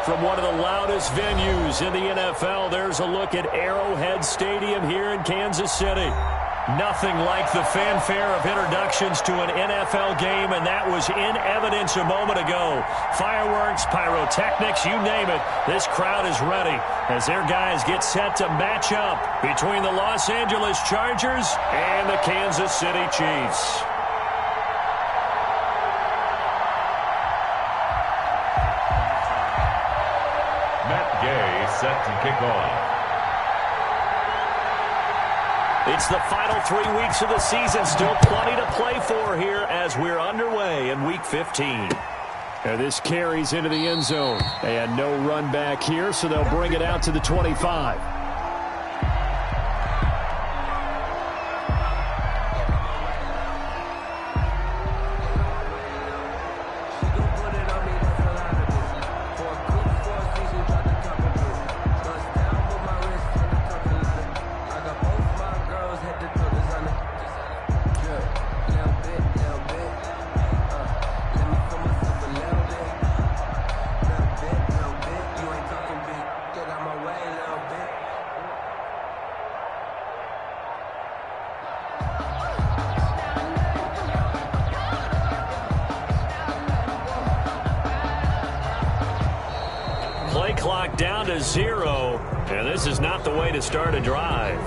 From one of the loudest venues in the NFL, there's a look at Arrowhead Stadium here in Kansas City. Nothing like the fanfare of introductions to an NFL game, and that was in evidence a moment ago. Fireworks, pyrotechnics, you name it. This crowd is ready as their guys get set to match up between the Los Angeles Chargers and the Kansas City Chiefs. Set to kick off. It's the final 3 weeks of the season. Still plenty to play for here as we're underway in Week 15. And this carries into the end zone. And no run back here, so they'll bring it out to the 25. Play clock down to 0, and this is not the way to start a drive.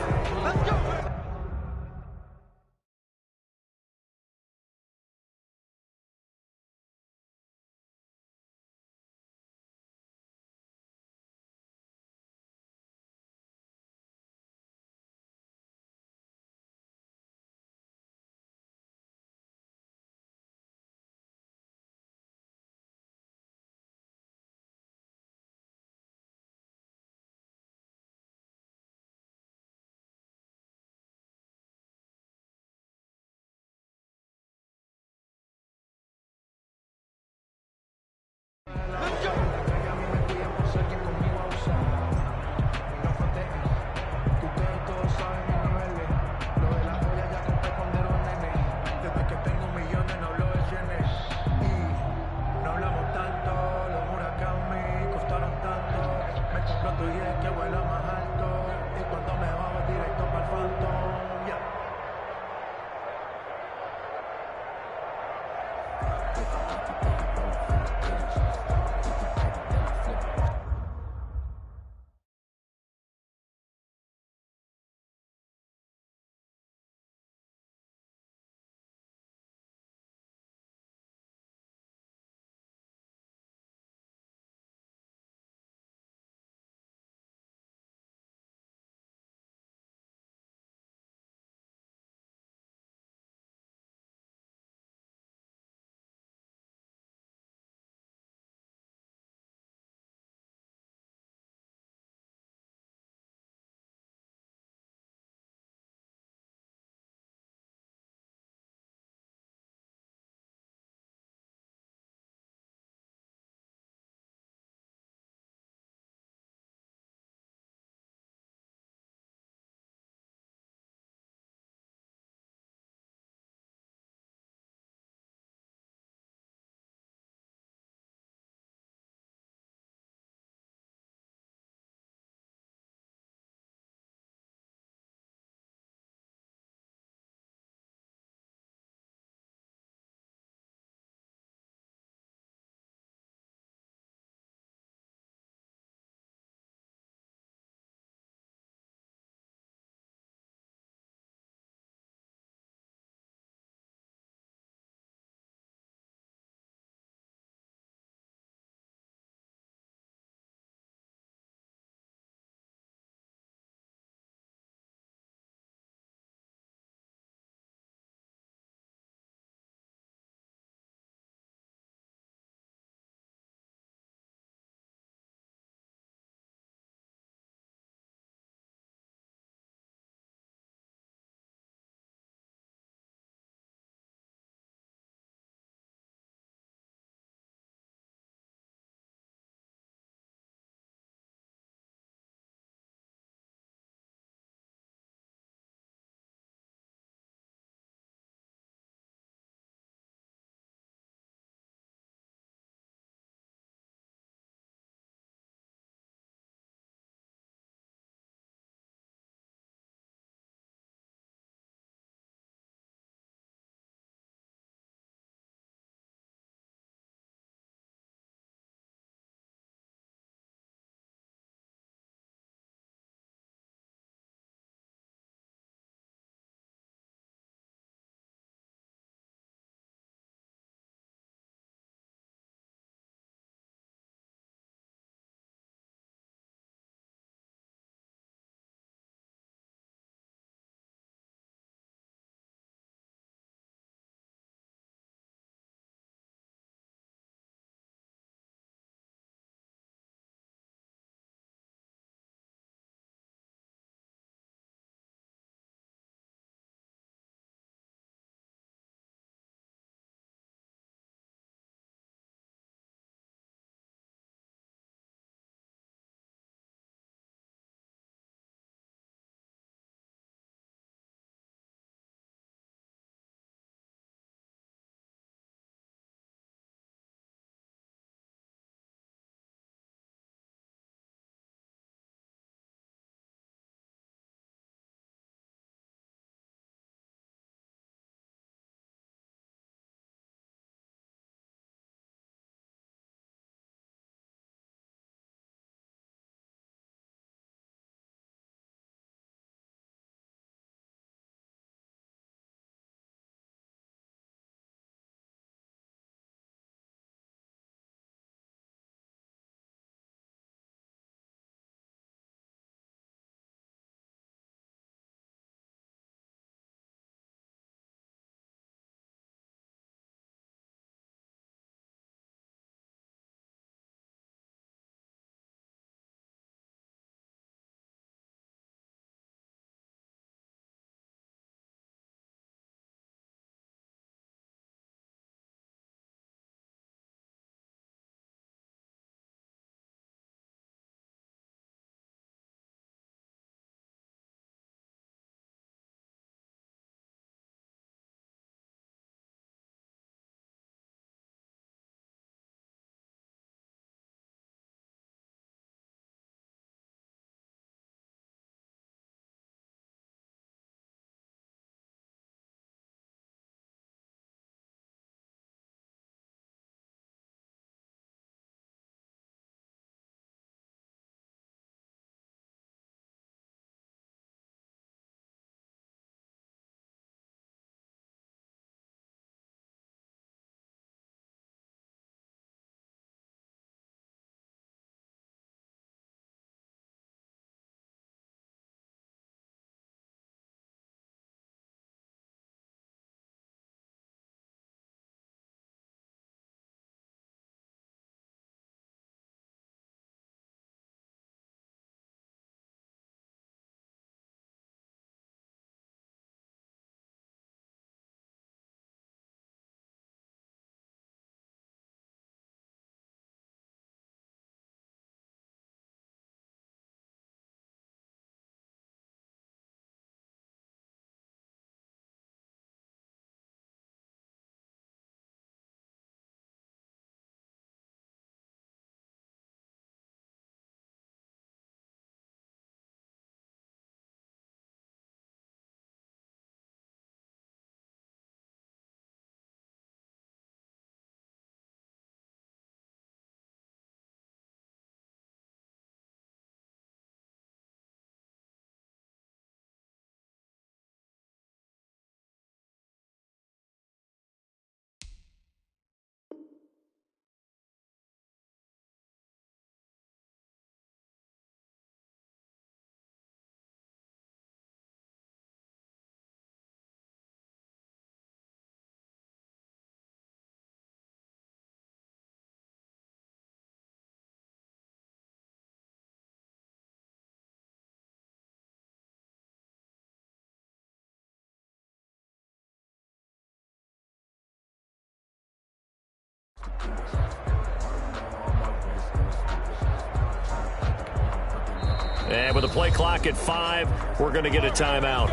And with the play clock at 5, we're going to get a timeout.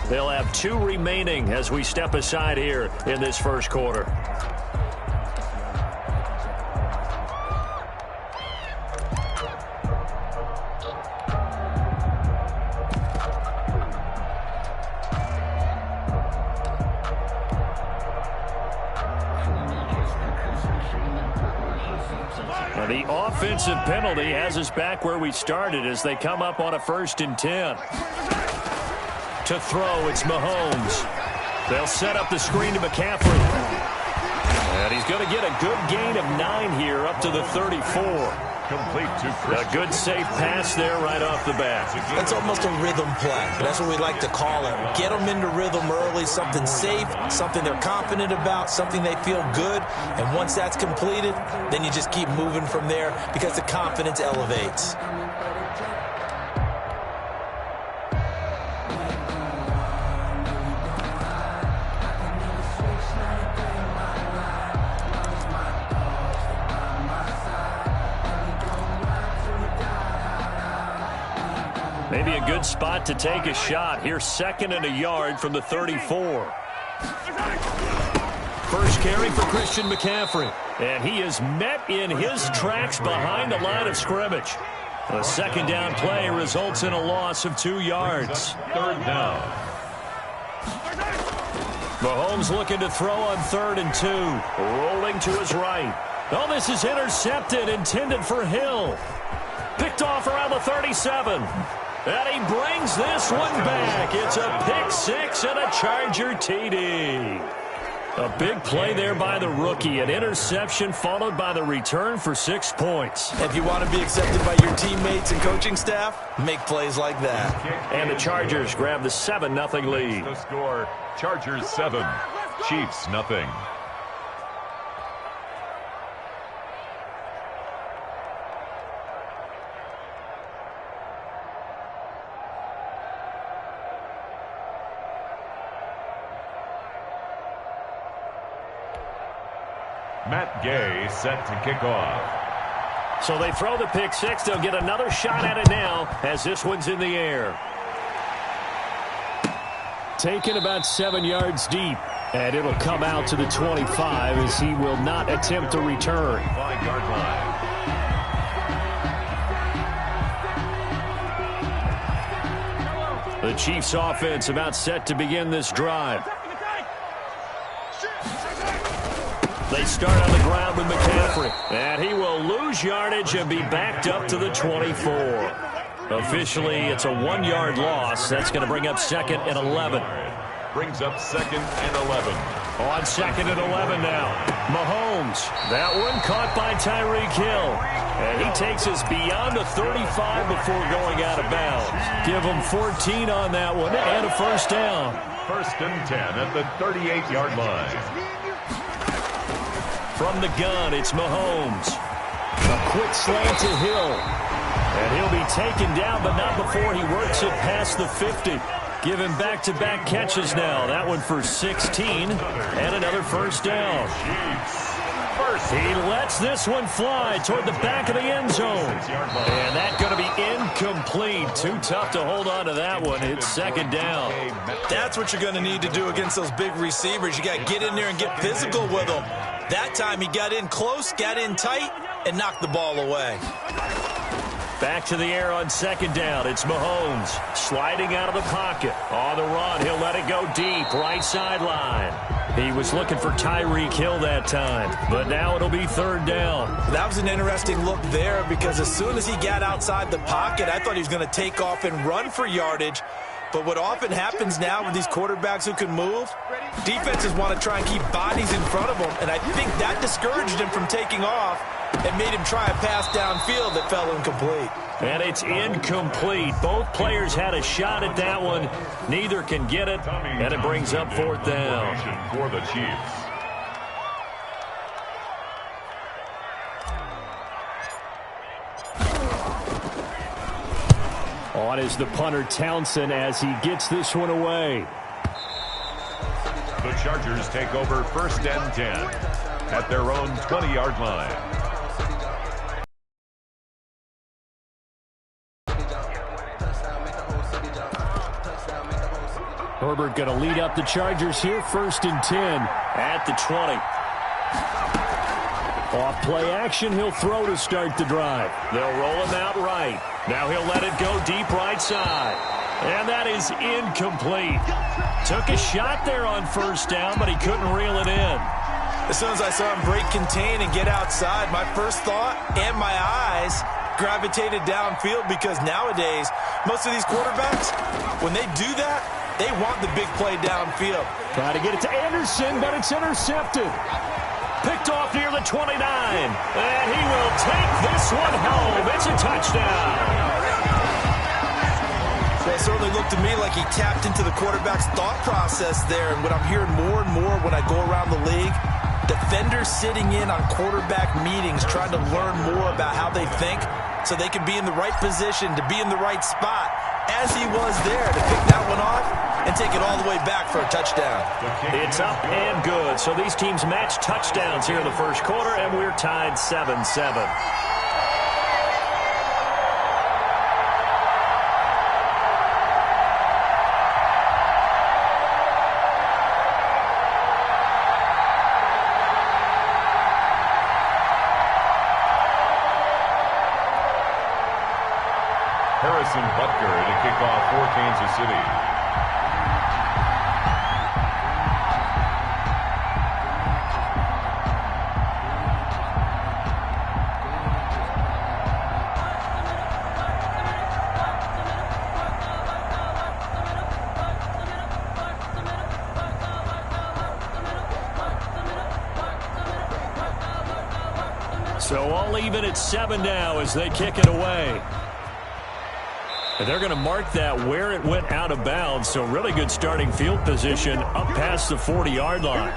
They'll have 2 remaining as we step aside here in this first quarter. The offensive penalty has us back where we started as they come up on a 1st and 10. To throw, it's Mahomes. They'll set up the screen to McCaffrey. And he's going to get a good gain of 9 here up to the 34. Complete to Christian. A good safe pass there right off the bat. That's almost a rhythm play. That's what we like to call it. Get them into rhythm early, something safe, something they're confident about, something they feel good. And once that's completed, then you just keep moving from there because the confidence elevates. Maybe a good spot to take a shot. Here's 2nd and a yard from the 34. First carry for Christian McCaffrey. And he is met in his tracks behind the line of scrimmage. A 2nd down play results in a loss of 2 yards. 3rd down. Mahomes looking to throw on 3rd and 2. Rolling to his right. Oh, this is intercepted, intended for Hill. Picked off around the 37. And he brings this one back. It's a pick 6 and a Charger TD. A big play there by the rookie. An interception followed by the return for 6 points. If you want to be accepted by your teammates and coaching staff, make plays like that. And the Chargers grab the 7-0 lead. The score, Chargers 7, Chiefs nothing. Matt Gay set to kick off. So they throw the pick 6. They'll get another shot at it now as this one's in the air. Taken about 7 yards deep. And it'll come out to the 25 as he will not attempt to return. 5-yard line. The Chiefs offense about set to begin this drive. They start on the ground with McCaffrey. And he will lose yardage and be backed up to the 24. Officially, it's a 1-yard loss. That's going to bring up 2nd and 11. Brings up 2nd and 11. On 2nd and 11 now. Mahomes. That one caught by Tyreek Hill. And he takes us beyond the 35 before going out of bounds. Give him 14 on that one and a 1st down. 1st and 10 at the 38-yard line. From the gun, it's Mahomes. A quick slant to Hill. And he'll be taken down, but not before he works it past the 50. Give him back-to-back catches now. That one for 16 and another 1st down. He lets this one fly toward the back of the end zone. And that's going to be incomplete. Too tough to hold on to that one. It's 2nd down. That's what you're going to need to do against those big receivers. You got to get in there and get physical with them. That time he got in close, got in tight, and knocked the ball away. Back to the air on 2nd down. It's Mahomes sliding out of the pocket. On the run, he'll let it go deep, right sideline. He was looking for Tyreek Hill that time, but now it'll be 3rd down. That was an interesting look there because as soon as he got outside the pocket, I thought he was going to take off and run for yardage. But what often happens now with these quarterbacks who can move, defenses want to try and keep bodies in front of them, and I think that discouraged him from taking off and made him try a pass downfield that fell incomplete. And it's incomplete. Both players had a shot at that one. Neither can get it, and it brings up 4th down. For the Chiefs. On is the punter Townsend as he gets this one away. The Chargers take over 1st and 10 at their own 20-yard line. Herbert going to lead up the Chargers here, 1st and 10 at the 20. Off play action, he'll throw to start the drive. They'll roll him out right. Now he'll let it go deep right side. And that is incomplete. Took a shot there on 1st down, but he couldn't reel it in. As soon as I saw him break contain and get outside, my first thought and my eyes gravitated downfield, because nowadays, most of these quarterbacks, when they do that, they want the big play downfield. Try to get it to Anderson, but it's intercepted. Picked off near the 29. And he will take this one home. It's a touchdown. Well, it certainly looked to me like he tapped into the quarterback's thought process there. And what I'm hearing more and more when I go around the league, defenders sitting in on quarterback meetings trying to learn more about how they think so they can be in the right position to be in the right spot, as he was there to pick that one off and take it all the way back for a touchdown. It's up and good. So these teams match touchdowns here in the first quarter, and we're tied 7-7. Butker to kick off for Kansas City. So all even at 7 now as they kick it away. And they're going to mark that where it went out of bounds. So really good starting field position up past the 40-yard line.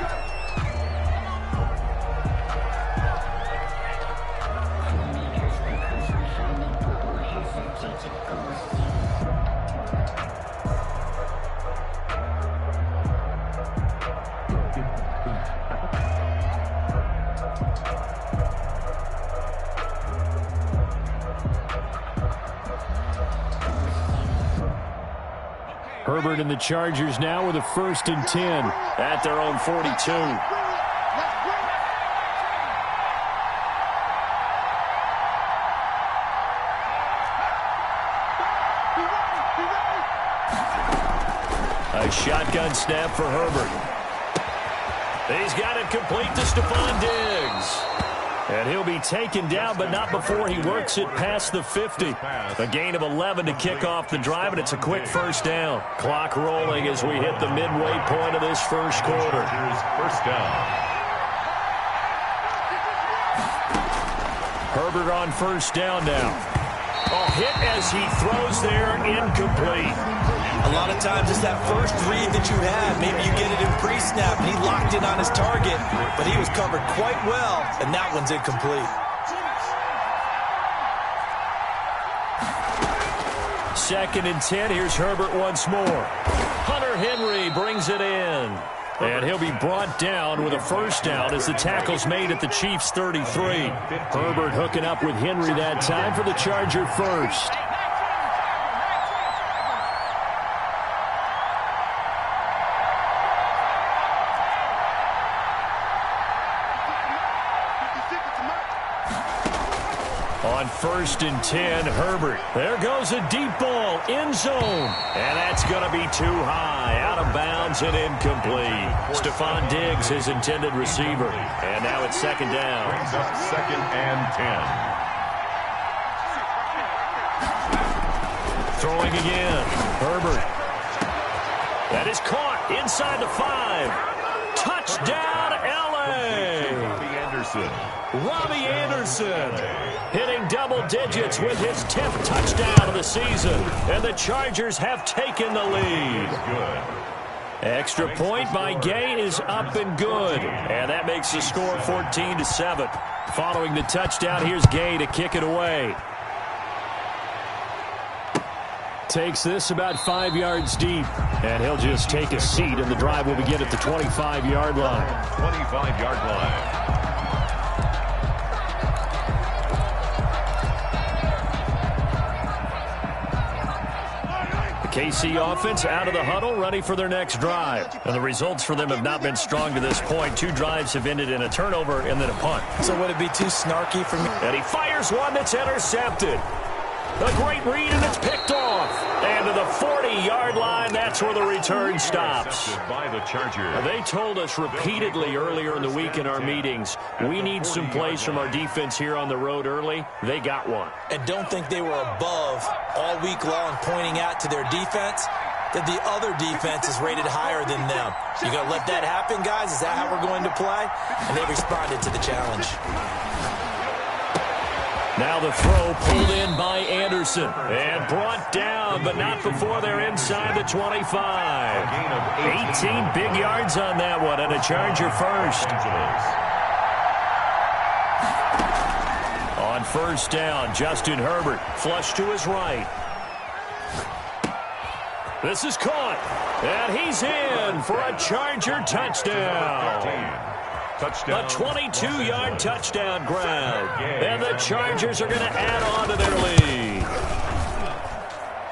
Herbert and the Chargers now with a 1st and 10 at their own 42. A shotgun snap for Herbert. He's got it complete to Stephon Diggs. And he'll be taken down, but not before he works it past the 50. A gain of 11 to kick off the drive, and it's a quick 1st down. Clock rolling as we hit the midway point of this first quarter. First down. Herbert on 1st down now. A hit as he throws there, incomplete. A lot of times it's that first read that you have. Maybe you get it in pre-snap, and he locked in on his target, but he was covered quite well, and that one's incomplete. 2nd and 10. Here's Herbert once more. Hunter Henry brings it in. And he'll be brought down with a 1st down as the tackle's made at the Chiefs' 33. Herbert hooking up with Henry that time for the Charger 1st. On 1st and 10, Herbert. There goes a deep ball, end zone. And that's going to be too high, out of bounds and incomplete. Stephon Diggs, his intended receiver. And now it's 2nd down. Brings up 2nd and 10. Throwing again. Herbert. That is caught inside the 5. Touchdown, L.A. Robbie Anderson hitting double digits with his 10th touchdown of the season. And the Chargers have taken the lead. Extra point by Gay is up and good. And that makes the score 14-7. Following the touchdown, here's Gay to kick it away. Takes this about 5 yards deep. And he'll just take a seat, and the drive will begin at the 25-yard line. 25-yard line. KC offense out of the huddle, ready for their next drive. And the results for them have not been strong to this point. 2 drives have ended in a turnover and then a punt. So would it be too snarky for me? And he fires one that's intercepted. A great read, and it's picked off. And to the 40-yard line, that's where the return stops. By the Chargers. They told us repeatedly earlier in the week in our meetings, we need some plays from our defense here on the road early. They got one. And don't think they were above all week long pointing out to their defense that the other defense is rated higher than them. You going to let that happen, guys? Is that how we're going to play? And they responded to the challenge. Now the throw pulled in by Anderson and brought down, but not before they're inside the 25. 18 big yards on that one, and a Charger first. On first down, Justin Herbert flushed to his right. This is caught, and he's in for a Charger touchdown. Touchdown. A 22-yard touchdown grab. And the Chargers are going to add on to their lead.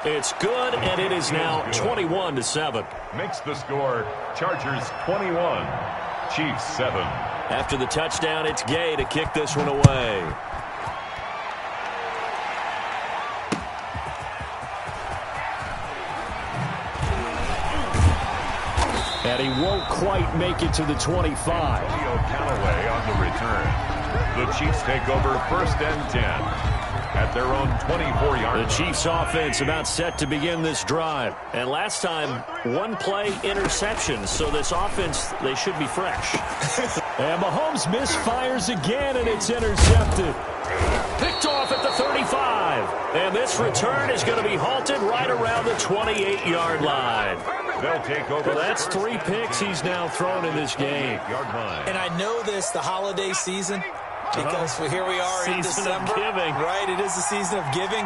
It's good, and it is now 21-7. Makes the score Chargers 21, Chiefs 7. After the touchdown, it's Gay to kick this one away. And he won't quite make it to the 25. Leo Callaway on the return. The Chiefs take over first and 10 at their own 24-yard. The Chiefs offense about set to begin this drive. And last time, one play interception. So this offense, they should be fresh. And Mahomes misfires again, and it's intercepted. Picked off at the 35. And this return is going to be halted right around the 28-yard line. They'll take over. Well, that's 3 picks he's now thrown in this game. And I know this, the holiday season, because here we are in December. Right, it is the season of giving.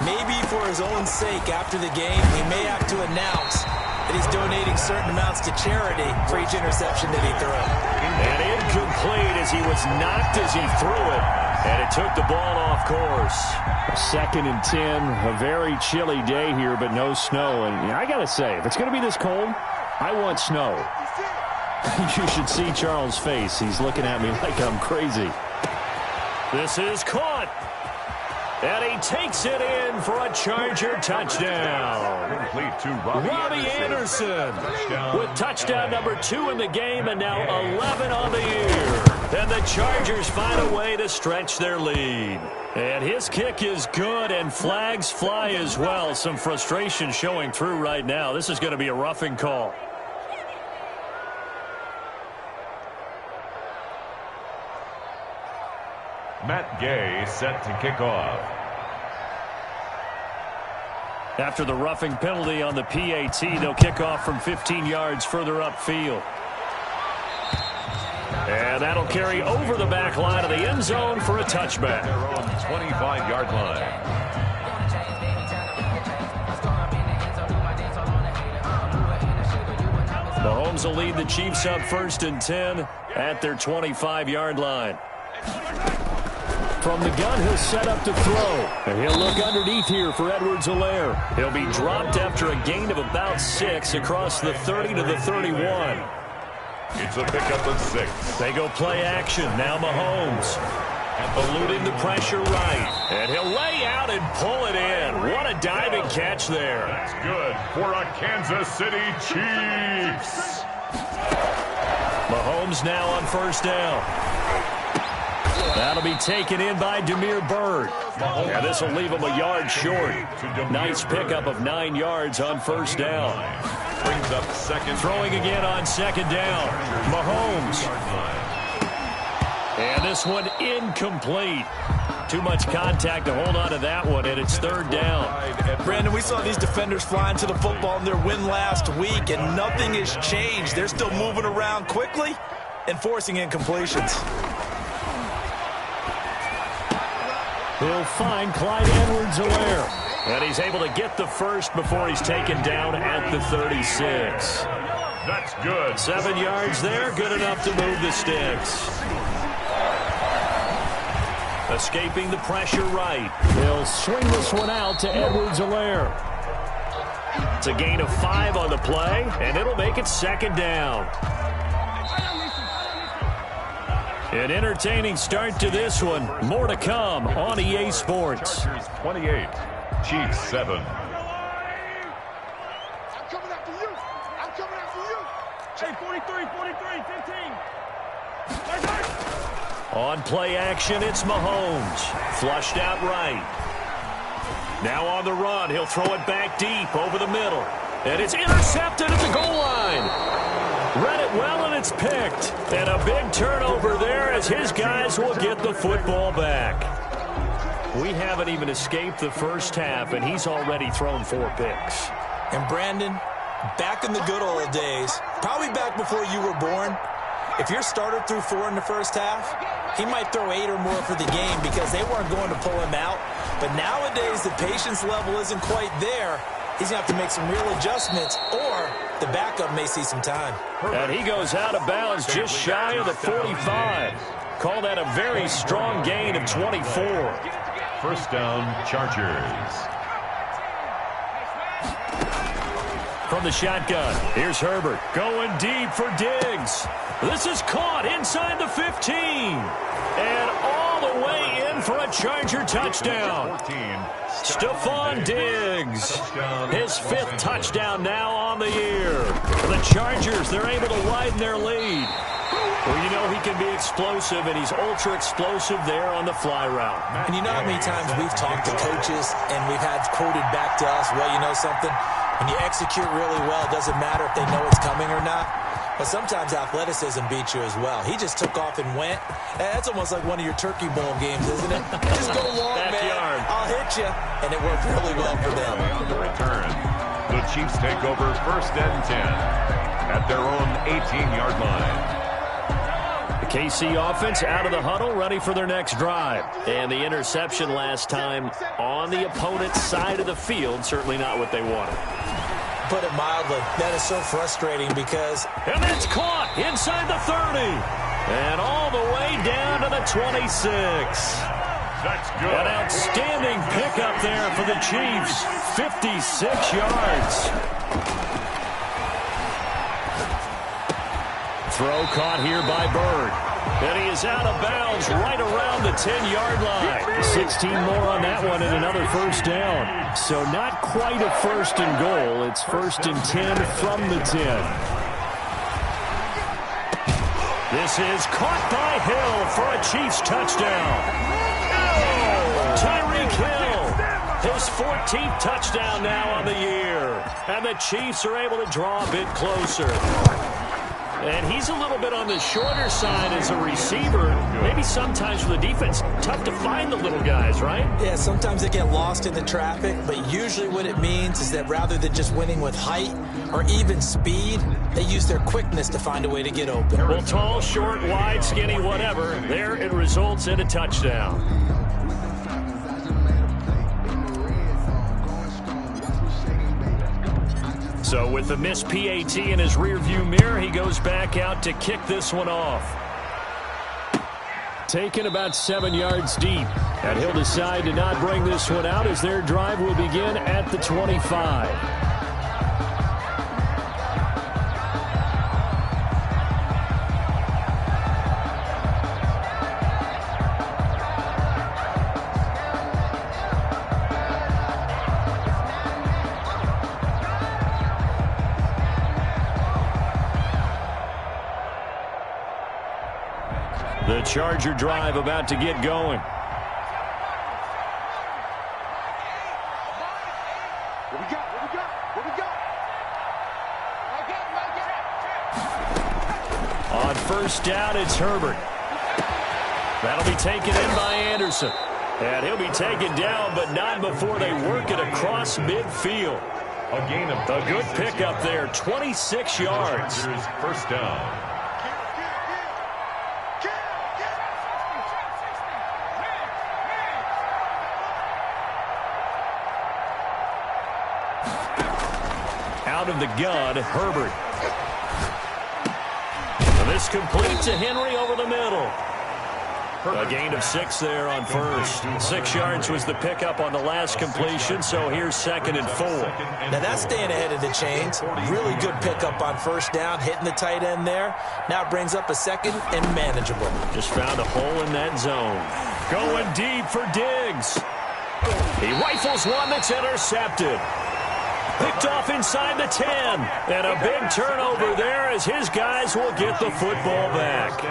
Maybe for his own sake, after the game, he may have to announce that he's donating certain amounts to charity for each interception that he threw. And incomplete as he was knocked as he threw it. And it took the ball off course. 2nd and 10, a very chilly day here, but no snow. And I got to say, if it's going to be this cold, I want snow. You should see Charles' face. He's looking at me like I'm crazy. This is caught. And he takes it in for a Charger touchdown. Complete to Robbie Anderson with touchdown number 2 in the game and now 11 on the year. And the Chargers find a way to stretch their lead. And his kick is good, and flags fly as well. Some frustration showing through right now. This is going to be a roughing call. Matt Gay set to kick off. After the roughing penalty on the PAT, they'll kick off from 15 yards further upfield. And that'll carry over the back line of the end zone for a touchback. Their own 25-yard line. Mahomes will lead the Chiefs up 1st and 10 at their 25-yard line. From the gun, he'll set up to throw. And he'll look underneath here for Edwards-Helaire. He'll be dropped after a gain of about 6 across the 30 to the 31. It's a pickup of 6. They go play action. Now Mahomes. Eluding the pressure right. And he'll lay out and pull it in. What a diving catch there. That's good for a Kansas City Chiefs. Mahomes now on first down. That'll be taken in by Damiere Byrd. And this will leave him a yard short. Nice pickup of 9 yards on first down. Brings up second. Throwing again on second down. Mahomes. And this one incomplete. Too much contact to hold on to that one, and it's 3rd down. Brandon, we saw these defenders flying to the football in their win last week, and nothing has changed. They're still moving around quickly and forcing incompletions. He'll find Clyde Edwards-Helaire. And he's able to get the first before he's taken down at the 36. That's good. 7 yards there, good enough to move the sticks. Escaping the pressure right. He'll swing this one out to Edwards-Helaire. It's a gain of 5 on the play, and it'll make it second down. An entertaining start to this one. More to come on EA Sports. Chargers 28, Chiefs 7. I'm coming after you. I'm coming after you. Hey, 43, 15. On play action, it's Mahomes. Flushed out right. Now on the run, he'll throw it back deep over the middle. And it's intercepted at the goal line. Read it well, and it's picked. And a big turnover there as his guys will get the football back. We haven't even escaped the first half, and he's already thrown 4 picks. And Brandon, back in the good old days, probably back before you were born, if your starter threw 4 in the first half, he might throw 8 or more for the game because they weren't going to pull him out. But nowadays, the patience level isn't quite there. He's going to have to make some real adjustments, or the backup may see some time. And he goes out of bounds just shy of the 45. Call that a very strong gain of 24. First down, Chargers. From the shotgun, here's Herbert going deep for Diggs. This is caught inside the 15. And all the way in for a Charger touchdown. 14. Stephon Diggs, his 5th touchdown now on the year. The Chargers, they're able to widen their lead. Well, you know he can be explosive, and he's ultra-explosive there on the fly route. And you know how many times we've talked to coaches and we've had quoted back to us, well, you know something? When you execute really well, it doesn't matter if they know it's coming or not. But sometimes athleticism beats you as well. He just took off and went. That's almost like one of your Turkey Bowl games, isn't it? Just go long, man. I'll hit you. And it worked really well for them. On the return, the Chiefs take over first and 10 at their own 18-yard line. The KC offense out of the huddle, ready for their next drive. And the interception last time on the opponent's side of the field, certainly not what they wanted. Put it mildly, that is so frustrating because... And it's caught inside the 30. And all the way down to the 26. That's good. An outstanding pickup there for the Chiefs. 56 yards. Throw caught here by Bird. And he is out of bounds right around the 10-yard line. 16 more on that one and another first down. So not quite a first and goal. It's first and 10 from the 10. This is caught by Hill for a Chiefs touchdown. Tyreek Hill, his 14th touchdown now on the year. And the Chiefs are able to draw a bit closer. And he's a little bit on the shorter side as a receiver. Maybe sometimes for the defense, tough to find the little guys, right? Yeah, sometimes they get lost in the traffic, but usually what it means is that rather than just winning with height or even speed, they use their quickness to find a way to get open. Well, tall, short, wide, skinny, whatever, there it results in a touchdown. So with the missed PAT in his rearview mirror, he goes back out to kick this one off. Taken about 7 yards deep. And he'll decide to not bring this one out as their drive will begin at the 25. The Charger drive about to get going. On first down, it's Herbert. That'll be taken in by Anderson. And he'll be taken down, but not before they work it across midfield. A gain of a good pickup there, 26 yards. First down. Out of the gun, Herbert. And this complete to Henry over the middle. A gain of 6 there on first. 6 yards was the pickup on the last completion, so here's 2nd and 4. Now that's staying ahead of the chains. Really good pickup on first down, hitting the tight end there. Now it brings up a 2nd and manageable. Just found a hole in that zone. Going deep for Diggs. He rifles one that's intercepted. Picked off inside the 10. And a big turnover there as his guys will get the football back. 10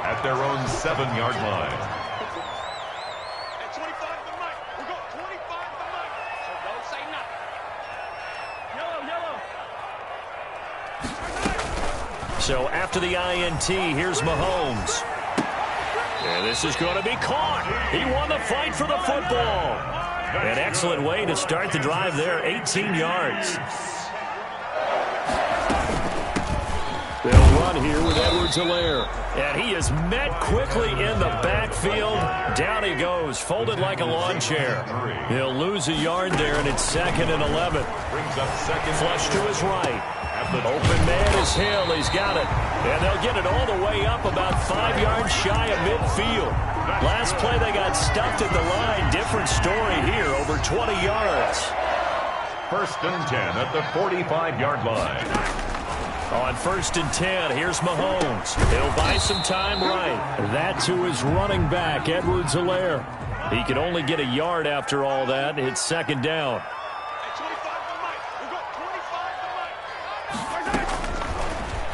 at their own 7-yard line. At 25 to the mic. We got 25 to the mic. So don't say nothing. Yellow. So after the INT, here's Mahomes. And this is going to be caught. He won the fight for the football. An excellent way to start the drive there, 18 yards. They'll run here with Edwards-Helaire. And he is met quickly in the backfield. Down he goes, folded like a lawn chair. He'll lose a yard there, and it's 2nd and 11. Brings up 2nd. Flush to his right. Open man is Hill. He's got it. And they'll get it all the way up about 5 yards shy of midfield. Last play they got stuffed at the line. Different story here, over 20 yards. 1st and 10 at the 45-yard line. On 1st and 10, here's Mahomes. He'll buy some time right. That to his running back, Edwards-Helaire. He could only get a yard after all that. It's 2nd down.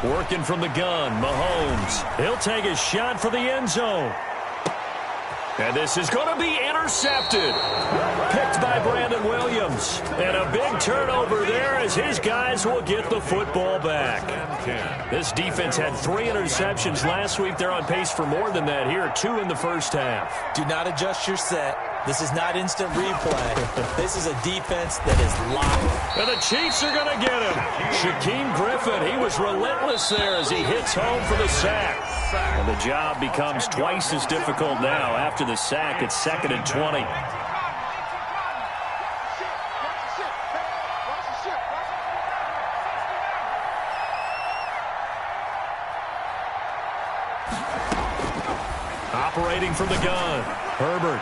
Working from the gun, Mahomes. He'll take a shot for the end zone. And this is going to be intercepted. Picked by Brandon Williams. And a big turnover there as his guys will get the football back. This defense had 3 interceptions last week. They're on pace for more than that here. 2 in the first half. Do not adjust your set. This is not instant replay. This is a defense that is locked. And the Chiefs are going to get him. Shaquem Griffin, he was relentless there as he hits home for the sack. And the job becomes twice as difficult now. After the sack, it's 2nd and 20. Operating from the gun, Herbert.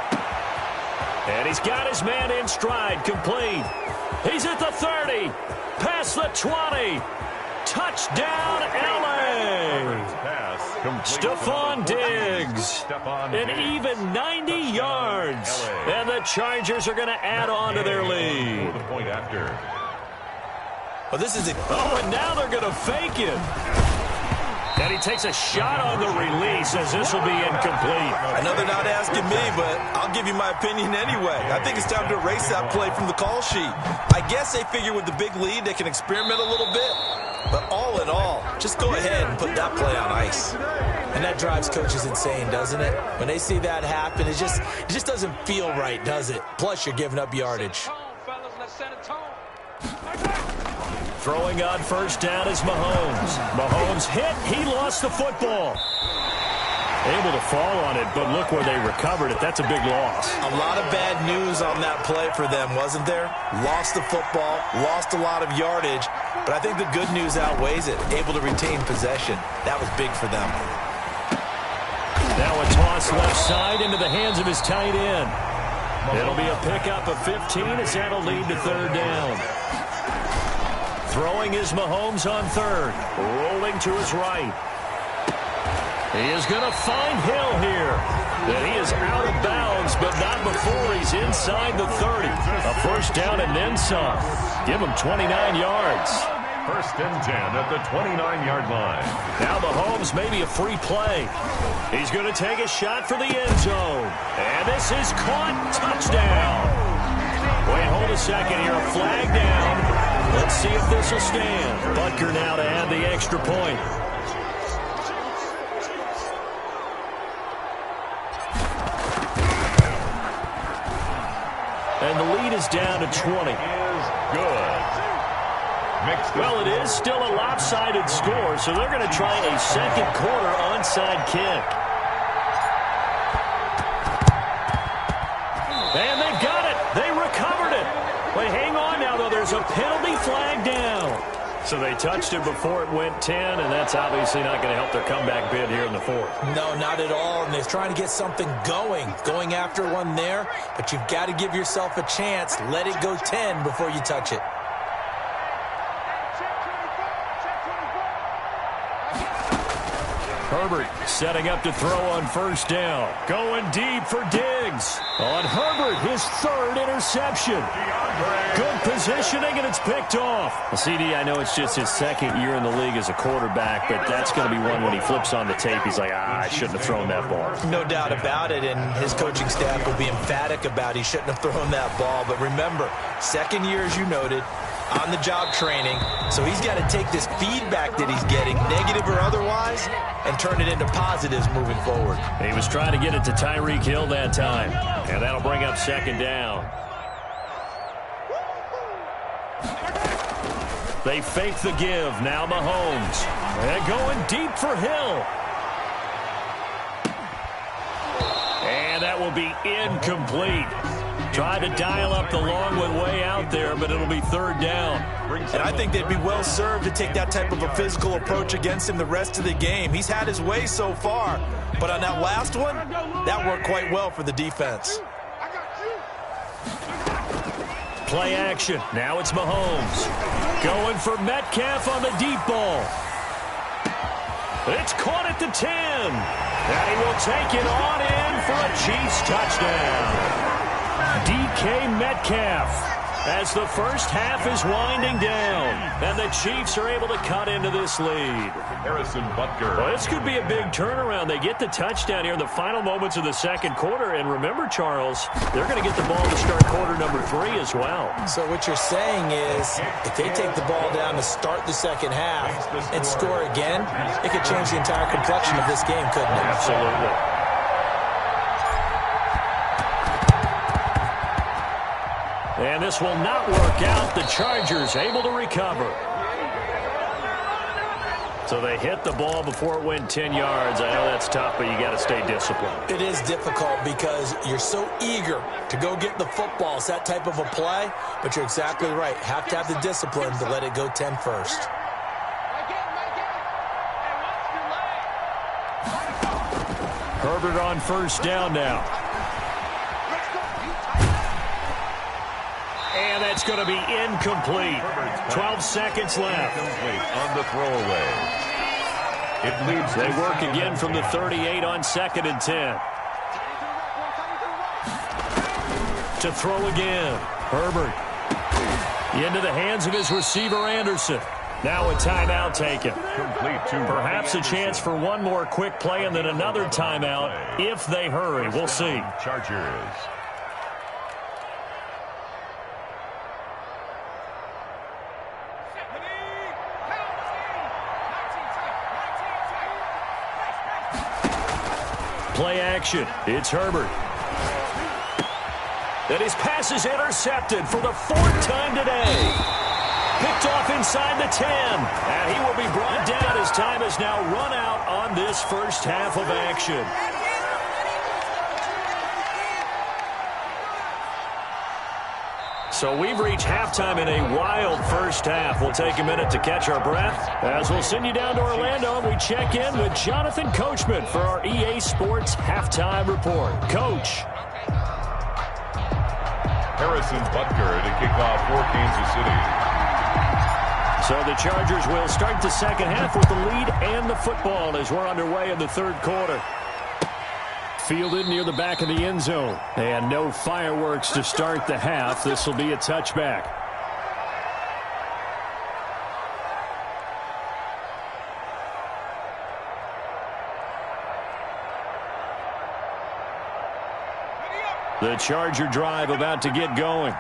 And he's got his man in stride, complete. He's at the 30, past the 20. Touchdown, L.A. Stephon Diggs. An even 90 yards. And the Chargers are going to add on to their lead. Well, this is and now they're going to fake it. And he takes a shot on the release as this will be incomplete. I know they're not asking me, but I'll give you my opinion anyway. I think it's time to erase that play from the call sheet. I guess they figure with the big lead they can experiment a little bit. But all in all, just go ahead and put that play on ice. And that drives coaches insane, doesn't it? When they see that happen, it just doesn't feel right, does it? Plus, you're giving up yardage. Throwing on first down is Mahomes. Mahomes hit. He lost the football. Able to fall on it, but look where they recovered it. That's a big loss. A lot of bad news on that play for them, wasn't there? Lost the football, lost a lot of yardage, but I think the good news outweighs it. Able to retain possession. That was big for them. Now a toss left side into the hands of his tight end. It'll be a pickup of 15 as that'll lead to 3rd down. Throwing is Mahomes on 3rd. Rolling to his right. He is going to find Hill here. And he is out of bounds, but not before he's inside the 30. A first down and then some. Give him 29 yards. 1st and 10 at the 29-yard line. Now Mahomes maybe a free play. He's going to take a shot for the end zone. And this is caught. Touchdown. Wait, hold a second here. A flag down. Let's see if this will stand. Butker now to add the extra point. And the lead is down to 20. Is good. Well, it is still a lopsided score, so they're going to try a second quarter onside kick. And they've got it. They recovered it. Wait, hang on now, though. There's a penalty flag down. So they touched it before it went 10, and that's obviously not going to help their comeback bid here in the fourth. No, not at all, and they're trying to get something going after one there, but you've got to give yourself a chance. Let it go 10 before you touch it. Herbert setting up to throw on first down. Going deep for Diggs. On Herbert, his third interception. Good positioning, and it's picked off. Well, CD, I know it's just his second year in the league as a quarterback, but that's going to be one when he flips on the tape, he's like, I shouldn't have thrown that ball. No doubt about it, and his coaching staff will be emphatic about he shouldn't have thrown that ball. But remember, second year, as you noted, on-the-job training, so he's got to take this feedback that he's getting, negative or otherwise, and turn it into positives moving forward. He was trying to get it to Tyreek Hill that time, and that'll bring up second down. They fake the give. Now Mahomes. And going deep for Hill. And that will be incomplete. Tried to dial up the long one way out there, but it'll be third down. And I think they'd be well served to take that type of a physical approach against him the rest of the game. He's had his way so far, but on that last one, that worked quite well for the defense. Play action. Now it's Mahomes. Going for Metcalf on the deep ball. It's caught at the 10. And he will take it on in for a Chiefs touchdown. DK Metcalf as the first half is winding down. And the Chiefs are able to cut into this lead. Harrison Butker. Well, this could be a big turnaround. They get the touchdown here in the final moments of the second quarter. And remember, Charles, they're going to get the ball to start quarter number 3 as well. So what you're saying is if they take the ball down to start the second half and score again, it could change the entire complexion of this game, couldn't it? Absolutely. And this will not work out. The Chargers able to recover. So they hit the ball before it went 10 yards. I know that's tough, but you got to stay disciplined. It is difficult because you're so eager to go get the football. It's that type of a play, but you're exactly right. Have to have the discipline to let it go 10 first. Herbert on first down now. And that's going to be incomplete. 12 seconds left. On the throwaway. It leads. They work again from the 38 on 2nd and 10. To throw again. Herbert. Into the hands of his receiver, Anderson. Now a timeout taken. Complete to Perhaps a chance for one more quick play and then another timeout if they hurry. We'll see. Chargers. Play action. It's Herbert. And his pass is intercepted for the 4th time today. Picked off inside the 10. And he will be brought down as time has now run out on this first half of action. So we've reached halftime in a wild first half. We'll take a minute to catch our breath as we'll send you down to Orlando and we check in with Jonathan Coachman for our EA Sports Halftime Report. Coach. Harrison Butker to kick off for Kansas City. So the Chargers will start the second half with the lead and the football as we're underway in the third quarter. Fielded near the back of the end zone. And no fireworks to start the half. This will be a touchback. The Charger drive about to get going.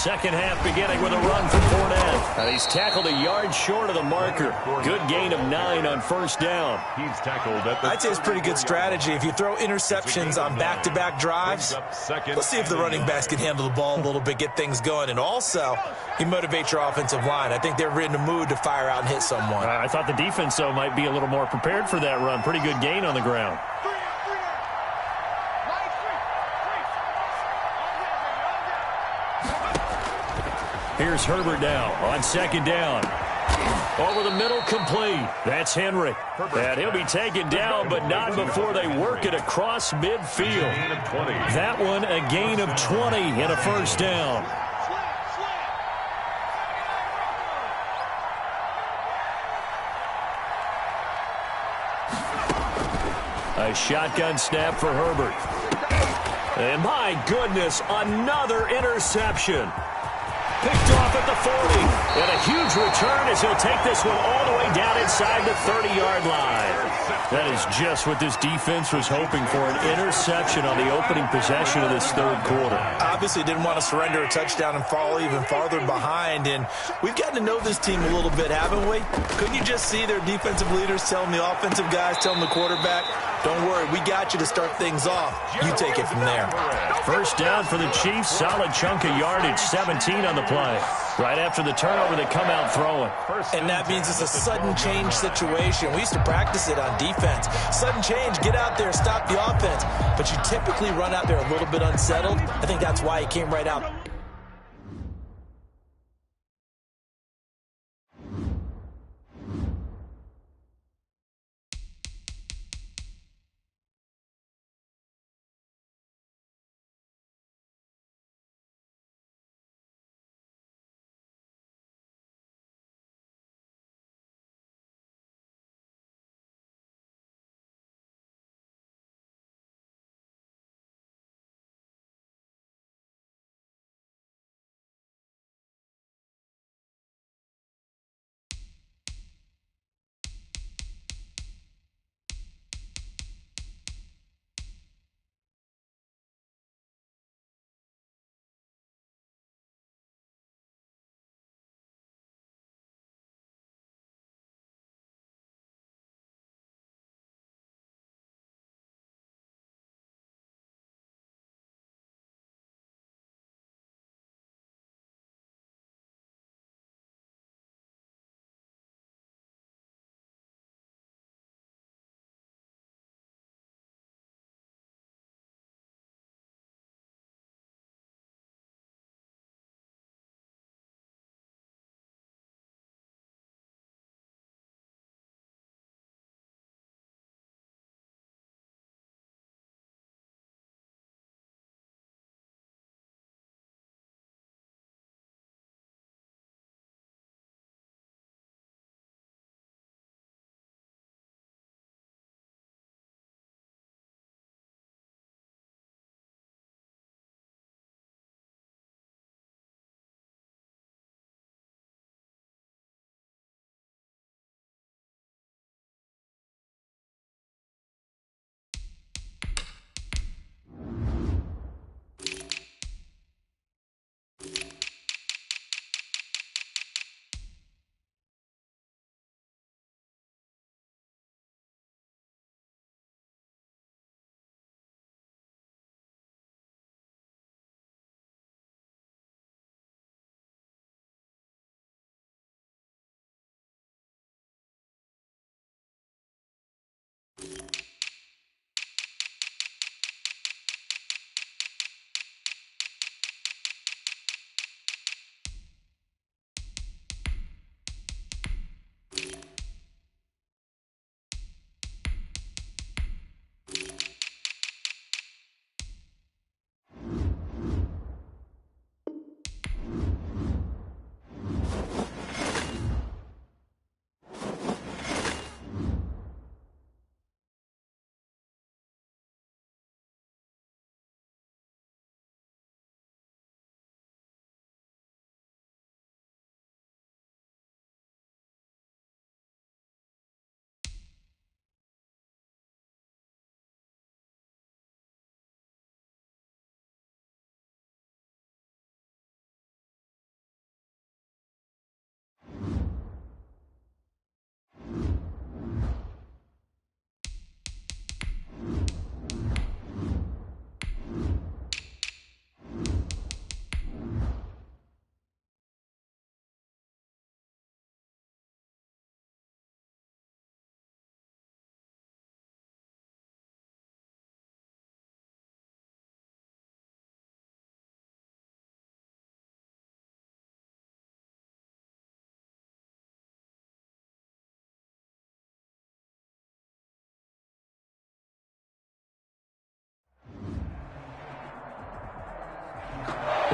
Second half beginning with a run for Fournette. And he's tackled a yard short of the marker. Good gain of 9 on first down. He's tackled at the I'd say it's pretty good strategy. If you throw interceptions on back-to-back drives, let's see if the running backs can handle the ball a little bit, get things going. And also, you motivate your offensive line. I think they're in the mood to fire out and hit someone. I thought the defense, though, might be a little more prepared for that run. Pretty good gain on the ground. Here's Herbert now on second down. Over the middle, complete. That's Henry. And he'll be taken down, but not before they work it across midfield. That one, a gain of 20 and a first down. A shotgun snap for Herbert. And my goodness, another interception. Picked off at the 40. And a huge return as he'll take this one all the way down inside the 30-yard line. That is just what this defense was hoping for, an interception on the opening possession of this third quarter. Obviously didn't want to surrender a touchdown and fall even farther behind. And we've gotten to know this team a little bit, haven't we? Couldn't you just see their defensive leaders telling the offensive guys, telling the quarterback, don't worry, we got you to start things off. You take it from there. First down for the Chiefs. Solid chunk of yardage, 17 on the play. Right after the turnover, they come out throwing. And that means it's a sudden change situation. We used to practice it on defense. Sudden change, get out there, stop the offense. But you typically run out there a little bit unsettled. I think that's why he came right out.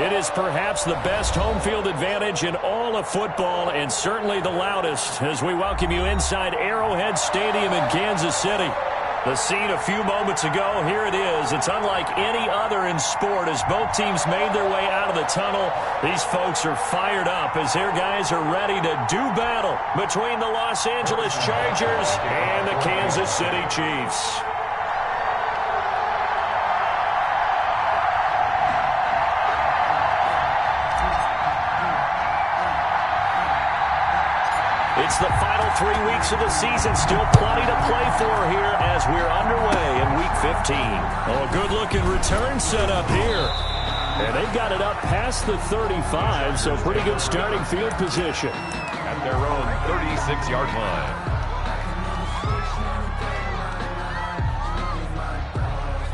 It is perhaps the best home field advantage in all of football and certainly the loudest as we welcome you inside Arrowhead Stadium in Kansas City. The scene a few moments ago, here it is. It's unlike any other in sport as both teams made their way out of the tunnel. These folks are fired up as their guys are ready to do battle between the Los Angeles Chargers and the Kansas City Chiefs. It's the final 3 weeks of the season. Still plenty to play for here as we're underway in Week 15. Oh, a good-looking return set up here. And they've got it up past the 35, so pretty good starting field position. At their own 36-yard line.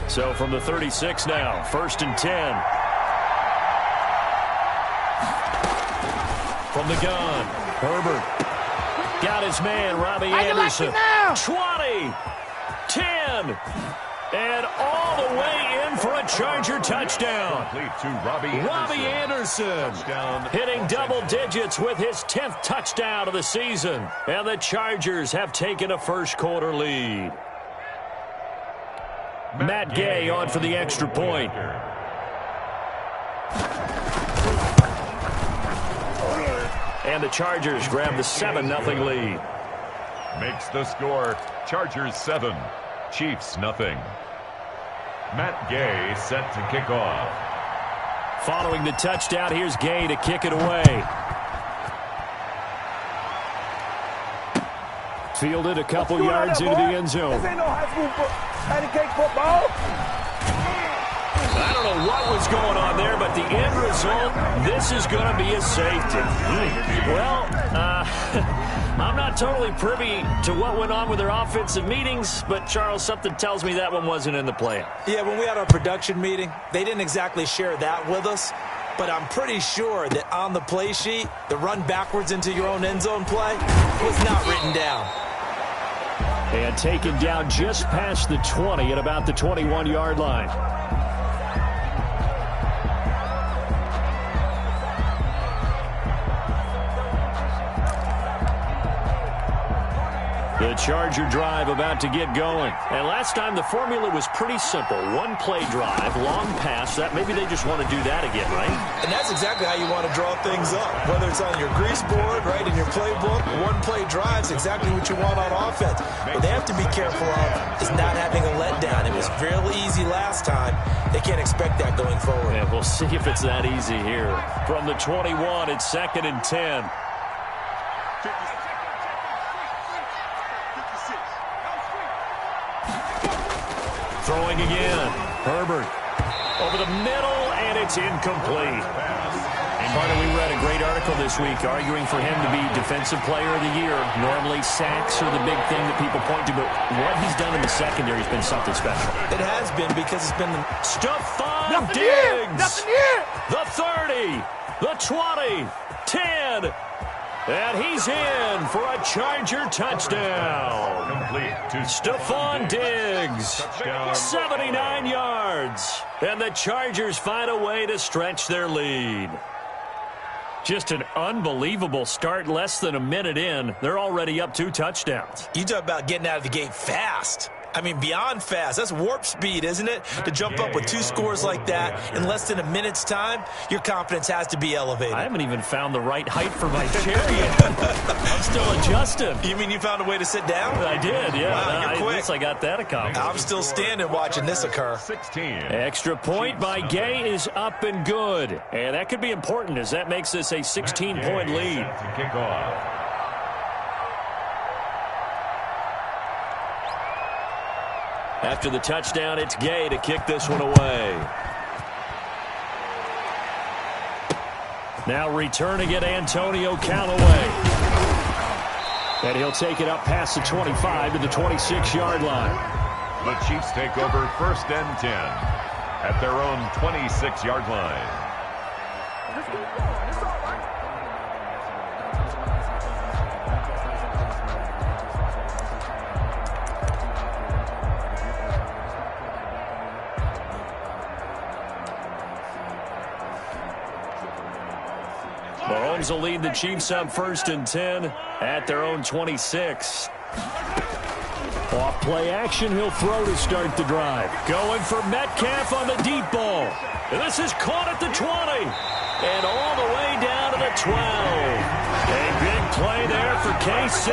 So from the 36 now, 1st and 10. From the gun, Herbert. Got his man, Robbie Anderson. 20, 10, and all the way in for a Charger touchdown. Complete to Robbie Anderson hitting double digits with his 10th touchdown of the season. And the Chargers have taken a first-quarter lead. Matt Gay on for the extra point. And the Chargers grab the 7-0 lead. Makes the score Chargers 7, Chiefs 0. Matt Gay set to kick off. Following the touchdown, here's Gay to kick it away. Fielded a couple yards into the end zone. This ain't no high school pancake football. I don't know what was going on there, but the end result, this is going to be a safety. Well, I'm not totally privy to what went on with their offensive meetings, but, Charles, something tells me that one wasn't in the plan. Yeah, when we had our production meeting, they didn't exactly share that with us, but I'm pretty sure that on the play sheet, the run backwards into your own end zone play was not written down. And taken down just past the 20 at about the 21-yard line. The Charger drive about to get going. And last time the formula was pretty simple. One play drive, long pass. That maybe they just want to do that again, right? And that's exactly how you want to draw things up. Whether it's on your grease board, right, in your playbook, one play drive is exactly what you want on offense. What they have to be careful of is not having a letdown. It was fairly easy last time. They can't expect that going forward. Yeah, we'll see if it's that easy here. From the 21, it's 2nd and 10. Throwing again. Herbert over the middle, and it's incomplete. Carter, we read a great article this week arguing for him to be Defensive Player of the Year. Normally, sacks are the big thing that people point to, but what he's done in the secondary has been something special. It has been because it's been Stephon Diggs. The 30, the 20, 10. And he's in for a Charger touchdown. Complete to Stephon Diggs, 79 yards. And the Chargers find a way to stretch their lead. Just an unbelievable start. Less than a minute in, they're already up 2 touchdowns. You talk about getting out of the gate fast. I mean, beyond fast. That's warp speed, isn't it? To jump up with 2 scores like that in less than a minute's time, your confidence has to be elevated. I haven't even found the right height for my chair yet. I'm still adjusting. You mean you found a way to sit down? I did, yeah. Wow, you're quick. At least I got that accomplished. I'm still standing watching this occur. 16. Extra point by Gay is up and good. And that could be important as that makes this a 16-point lead. Set to kick off. After the touchdown, it's Gay to kick this one away. Now returning it, Antonio Callaway. And he'll take it up past the 25 to the 26-yard line. The Chiefs take over 1st and 10 at their own 26-yard line. Mahomes will lead the Chiefs up 1st and 10 at their own 26. Off play action, he'll throw to start the drive. Going for Metcalf on the deep ball. And this is caught at the 20. And all the way down to the 12. A big play there for KC.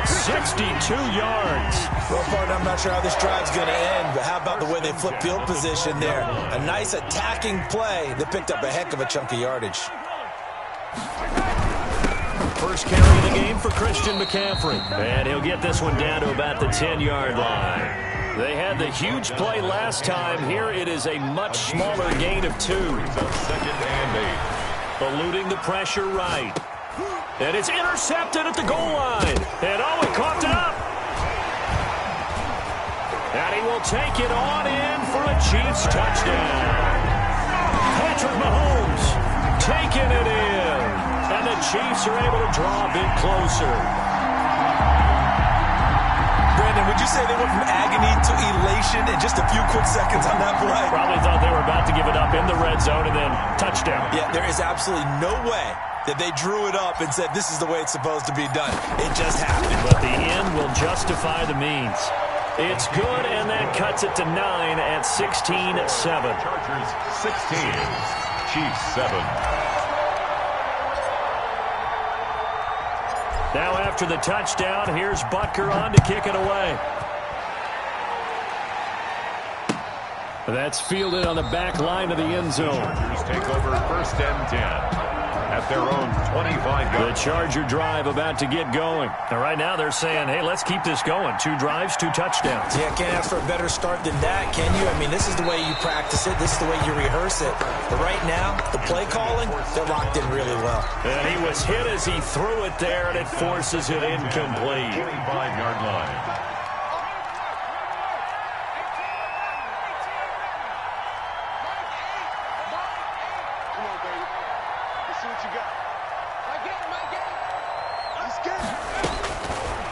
62 yards. Well, partner, I'm not sure how this drive's going to end, but how about the way they flip field position there? A nice attacking play that picked up a heck of a chunk of yardage. First carry of the game for Christian McCaffrey. And he'll get this one down to about the 10-yard line. They had the huge play last time. Here it is a much smaller gain of 2. 2nd and 8. Eluding the pressure right. And it's intercepted at the goal line. And oh, he coughed it up. And he will take it on in for a Chiefs touchdown. Patrick Mahomes taking it in. And the Chiefs are able to draw a bit closer. Brandon, would you say they went from agony to elation in just a few quick seconds on that play? Probably thought they were about to give it up in the red zone and then touchdown. Yeah, there is absolutely no way that they drew it up and said this is the way it's supposed to be done. It just happened. But the end will justify the means. It's good, and that cuts it to 9 at 16-7. Chargers 16, Chiefs 7. Now after the touchdown, here's Butker on to kick it away. That's fielded on the back line of the end zone. Chargers take over 1st and 10 at their own 25-yard. The Charger drive about to get going. And right now they're saying, hey, let's keep this going. 2 drives, 2 touchdowns. Yeah, can't ask for a better start than that, can you? I mean, this is the way you practice it. This is the way you rehearse it. But right now, the play calling, they're locked in really well. And he was hit as he threw it there, and it forces it incomplete. 25-yard line.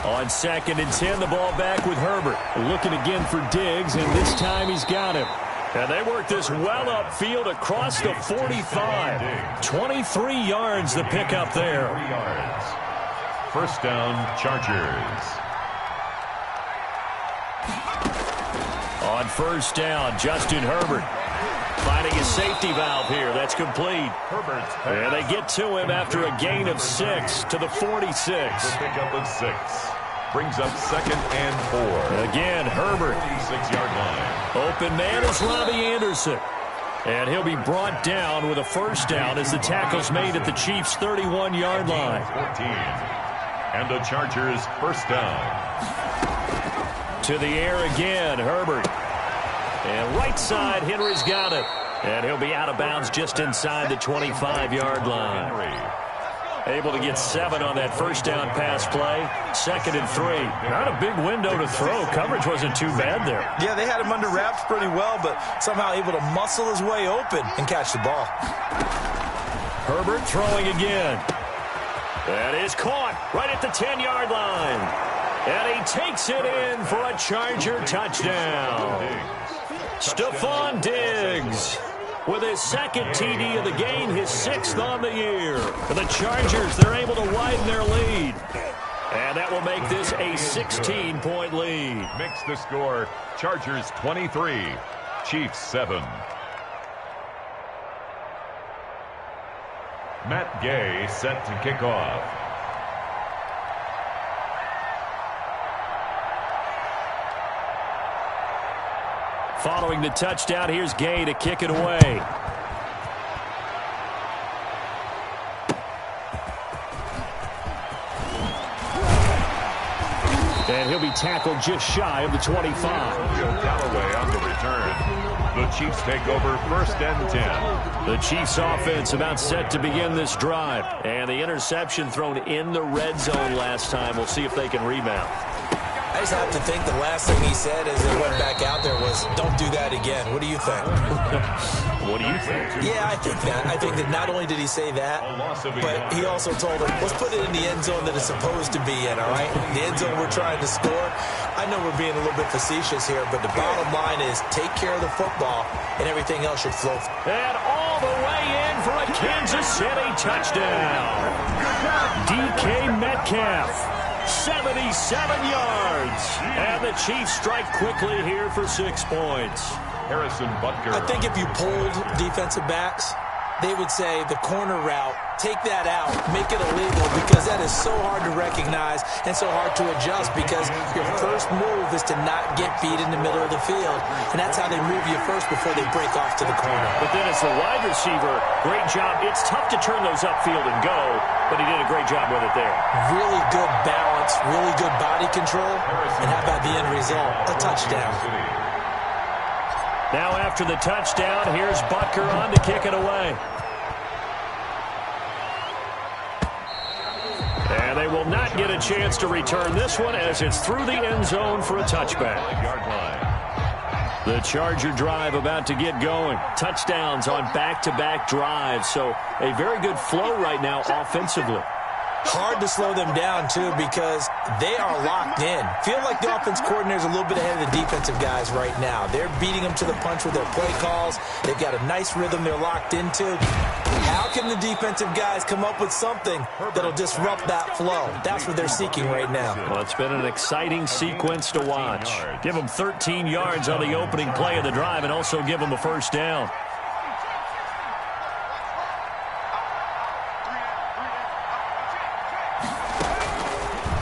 On 2nd and 10, the ball back with Herbert. Looking again for Diggs, and this time he's got him. And they work this well upfield across the 45. 23 yards the pickup there. 3 yards. First down, Chargers. On 1st down, Justin Herbert finding a safety valve here. That's complete. Herbert's pass. And they get to him after a gain of 6 to the 46. The pickup of 6. Brings up 2nd and 4. Again, Herbert. 46-yard line. Open man is Robbie Anderson. And he'll be brought down with a 1st down as the tackle's made at the Chiefs' 31-yard line. 14. And the Chargers 1st down. To the air again, Herbert. And right side, Henry's got it. And he'll be out of bounds just inside the 25-yard line. Henry. Able to get 7 on that 1st down pass play. 2nd and 3. Not a big window to throw. Coverage wasn't too bad there. Yeah, they had him under wraps pretty well, but somehow able to muscle his way open and catch the ball. Herbert throwing again. That is caught right at the 10-yard line. And he takes it in for a Charger touchdown. Stephon Diggs with his 2nd TD of the game, his 6th on the year. For the Chargers, they're able to widen their lead. And that will make this a 16-point lead. Makes the score Chargers 23, Chiefs 7. Matt Gay set to kick off. Following the touchdown, here's Gay to kick it away. And he'll be tackled just shy of the 25. Galloway on the return. The Chiefs take over 1st and 10. The Chiefs offense about set to begin this drive. And the interception thrown in the red zone last time. We'll see if they can rebound. I just have to think the last thing he said as they went back out there was, don't do that again. What do you think? What do you think? Yeah, I think that. I think that not only did he say that, but he also told him, let's put it in the end zone that it's supposed to be in, all right? The end zone we're trying to score. I know we're being a little bit facetious here, but the bottom line is take care of the football, and everything else should flow. And all the way in for a Kansas City touchdown. DK Metcalf, 77 yards. And the Chiefs strike quickly here for 6 points. Harrison Butker. I think if you polled defensive backs, they would say the corner route, take that out, make it illegal, because that is so hard to recognize and so hard to adjust, because your first move is to not get beat in the middle of the field, and that's how they move you first before they break off to the corner. But then as the wide receiver, great job. It's tough to turn those upfield and go, but he did a great job with it there. Really good balance, really good body control, and how about the end result? A touchdown. Now after the touchdown, here's Butker on to kick it away. And they will not get a chance to return this one as it's through the end zone for a touchback. The Charger drive about to get going. Touchdowns on back-to-back drives, so a very good flow right now offensively. Hard to slow them down, too, because they are locked in. Feel like the offense coordinator is a little bit ahead of the defensive guys right now. They're beating them to the punch with their play calls. They've got a nice rhythm they're locked into. How can the defensive guys come up with something that'll disrupt that flow? That's what they're seeking right now. Well, it's been an exciting sequence to watch. Give them 13 yards on the opening play of the drive and also give them a first down.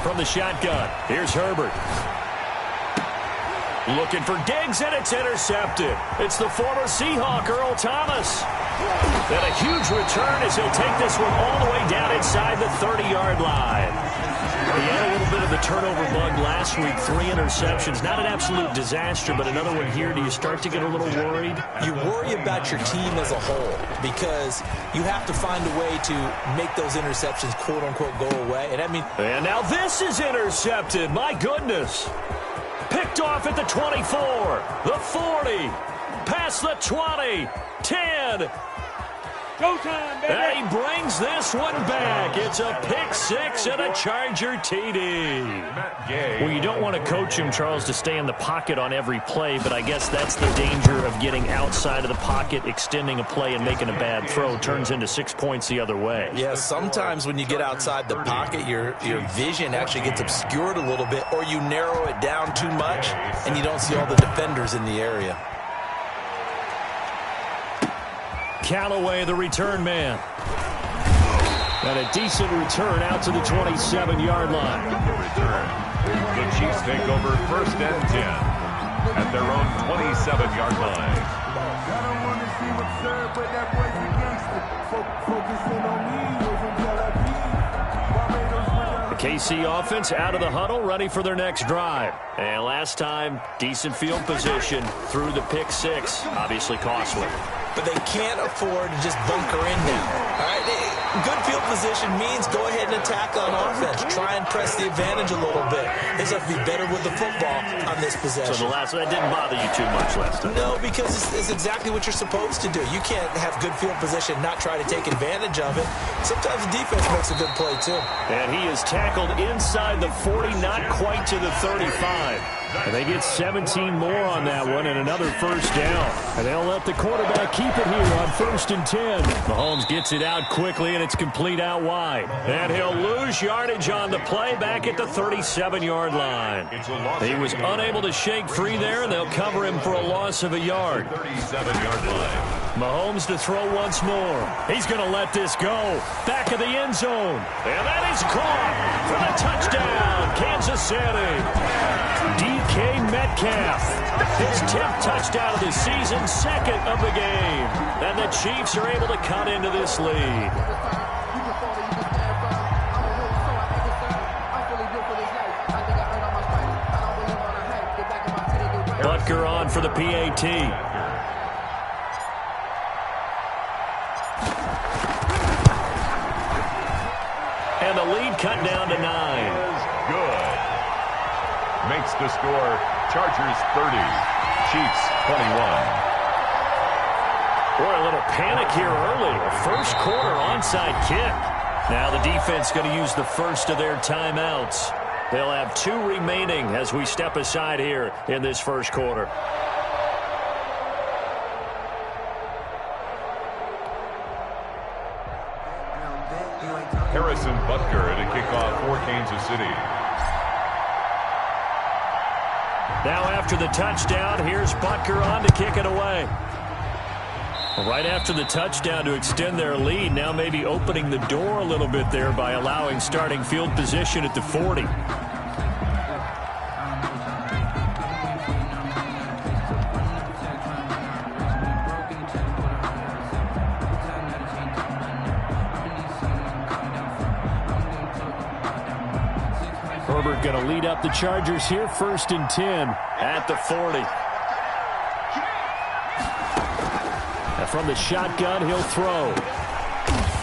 From the shotgun, here's Herbert. Looking for Diggs, and it's intercepted. It's the former Seahawk, Earl Thomas. And a huge return as he'll take this one all the way down inside the 30-yard line. He had a little bit of the turnover bug last week, 3 interceptions. Not an absolute disaster, but another one here. Do you start to get a little worried? You worry about your team as a whole because you have to find a way to make those interceptions, quote-unquote, go away. And now this is intercepted. My goodness. Picked off at the 24, the 40, past the 20, 10. Go time, baby. And he brings this one back. It's a pick 6 and a Charger TD. Well, you don't want to coach him, Charles, to stay in the pocket on every play, but I guess that's the danger of getting outside of the pocket, extending a play, and making a bad throw. Turns into 6 points the other way. Yeah, sometimes when you get outside the pocket, your vision actually gets obscured a little bit, or you narrow it down too much, and you don't see all the defenders in the area. Callaway, the return man. And a decent return out to the 27-yard line. The Chiefs take over 1st and 10 at their own 27-yard line. I don't want to see what's served, but that boy's a gangster. Focusing on me, the KC offense out of the huddle, ready for their next drive. And last time, decent field position through the pick 6. Obviously costly. But they can't afford to just bunker in now. All right? Good field position means go ahead and attack on offense. Try and press the advantage a little bit. They just have to be better with the football on this possession. So that didn't bother you too much last time? No, because it's exactly what you're supposed to do. You can't have good field position, not try to take advantage of it. Sometimes the defense makes a good play, too. And he is tackled inside the 40, not quite to the 35. And they get 17 more on that one and another first down. And they'll let the quarterback keep it here on 1st and 10. Mahomes gets it out quickly, and it's complete out wide. And he'll lose yardage on the play back at the 37-yard line. He was unable to shake free there, and they'll cover him for a loss of a yard. 37-yard line. Mahomes to throw once more. He's going to let this go. Back of the end zone. And that is caught for the touchdown, Kansas City. DK Metcalf, his 10th touchdown of the season, 2nd of the game. And the Chiefs are able to cut into this lead. Butker on for the PAT. And the lead cut down to 9. Good. Makes the score Chargers 30, Chiefs 21. Boy, a little panic here early. A first quarter onside kick. Now the defense going to use the first of their timeouts. They'll have 2 remaining as we step aside here in this first quarter. Kansas City. Now after the touchdown, here's Butker on to kick it away. Right after the touchdown to extend their lead, now maybe opening the door a little bit there by allowing starting field position at the 40. Herbert going to lead up the Chargers here, 1st and 10 at the 40. And from the shotgun, he'll throw.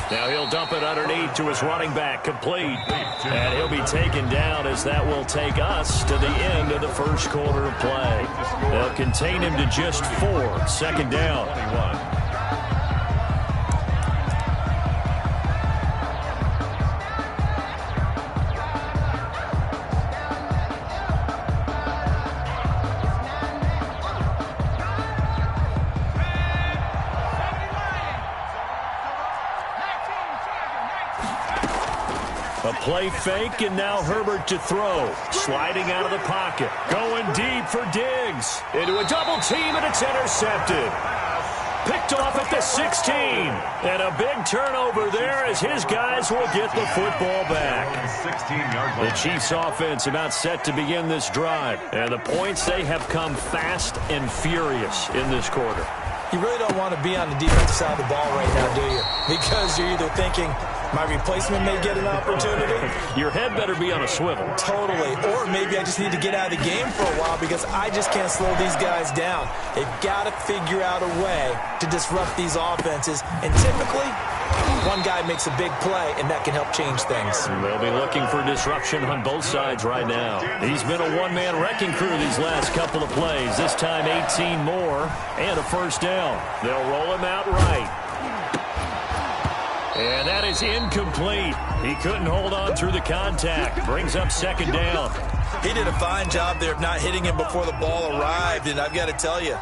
Now he'll dump it underneath to his running back, complete. And he'll be taken down as that will take us to the end of the first quarter of play. They'll contain him to just 4, 2nd down. A play fake, and now Herbert to throw. Sliding out of the pocket. Going deep for Diggs. Into a double team, and it's intercepted. Picked off at the 16. And a big turnover there as his guys will get the football back. The Chiefs offense about set to begin this drive. And the points, they have come fast and furious in this quarter. You really don't want to be on the defensive side of the ball right now, do you? Because you're either thinking, my replacement may get an opportunity. Your head better be on a swivel. Totally. Or maybe I just need to get out of the game for a while because I just can't slow these guys down. They've got to figure out a way to disrupt these offenses. And typically, one guy makes a big play, and that can help change things. They'll be looking for disruption on both sides right now. He's been a one-man wrecking crew these last couple of plays. This time 18 more and a 1st down. They'll roll him out right. And that is incomplete. He couldn't hold on through the contact. Brings up 2nd down. He did a fine job there of not hitting him before the ball arrived. And I've got to tell you,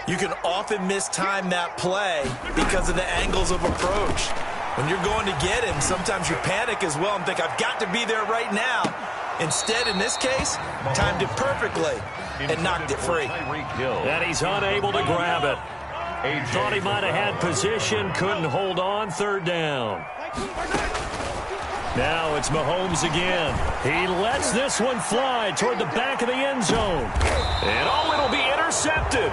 you can often mistime that play because of the angles of approach. When you're going to get him, sometimes you panic as well and think, I've got to be there right now. Instead, in this case, timed it perfectly and knocked it free. And he's unable to grab it. Thought he might have had position, couldn't hold on, 3rd down. Now it's Mahomes again. He lets this one fly toward the back of the end zone. And it'll be intercepted.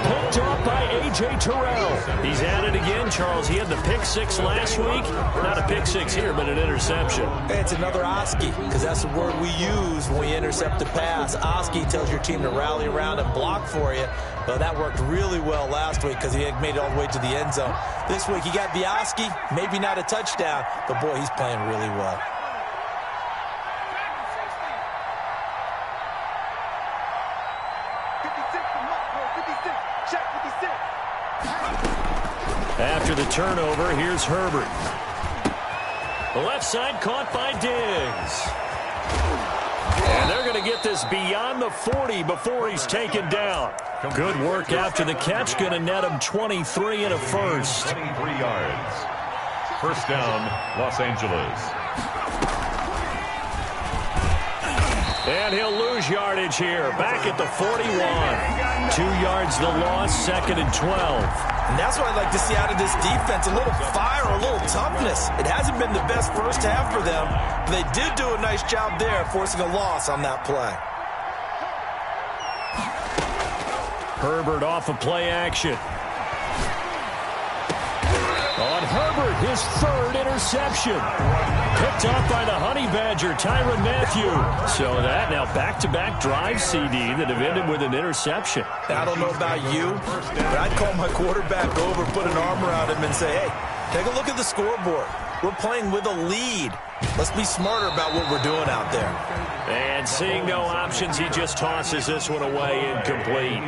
Picked off by A.J. Terrell. He's at it again, Charles. He had the pick 6 last week. Not a pick 6 here, but an interception. It's another Oski, because that's the word we use when we intercept a pass. Oski tells your team to rally around and block for you. Well, that worked really well last week because he had made it all the way to the end zone. This week he got the Oski, maybe not a touchdown, but boy, he's playing really well. After the turnover, here's Herbert. The left side caught by Diggs. And they're going to get this beyond the 40 before he's taken down. Good work after the catch. Going to net him 23 and a 1st. 23 yards. 1st down, Los Angeles. And he'll lose yardage here. Back at the 41. 2 yards the loss, 2nd and 12. And that's what I'd like to see out of this defense. A little fire, a little toughness. It hasn't been the best first half for them, but they did do a nice job there forcing a loss on that play. Herbert off of play action. On Herbert, his 3rd interception. Picked off by the Honey Badger, Tyrann Mathieu. So that now back-to-back drive CD that have ended with an interception. I don't know about you, but I'd call my quarterback over, put an arm around him, and say, hey, take a look at the scoreboard. We're playing with a lead. Let's be smarter about what we're doing out there. And seeing no options, he just tosses this one away, incomplete.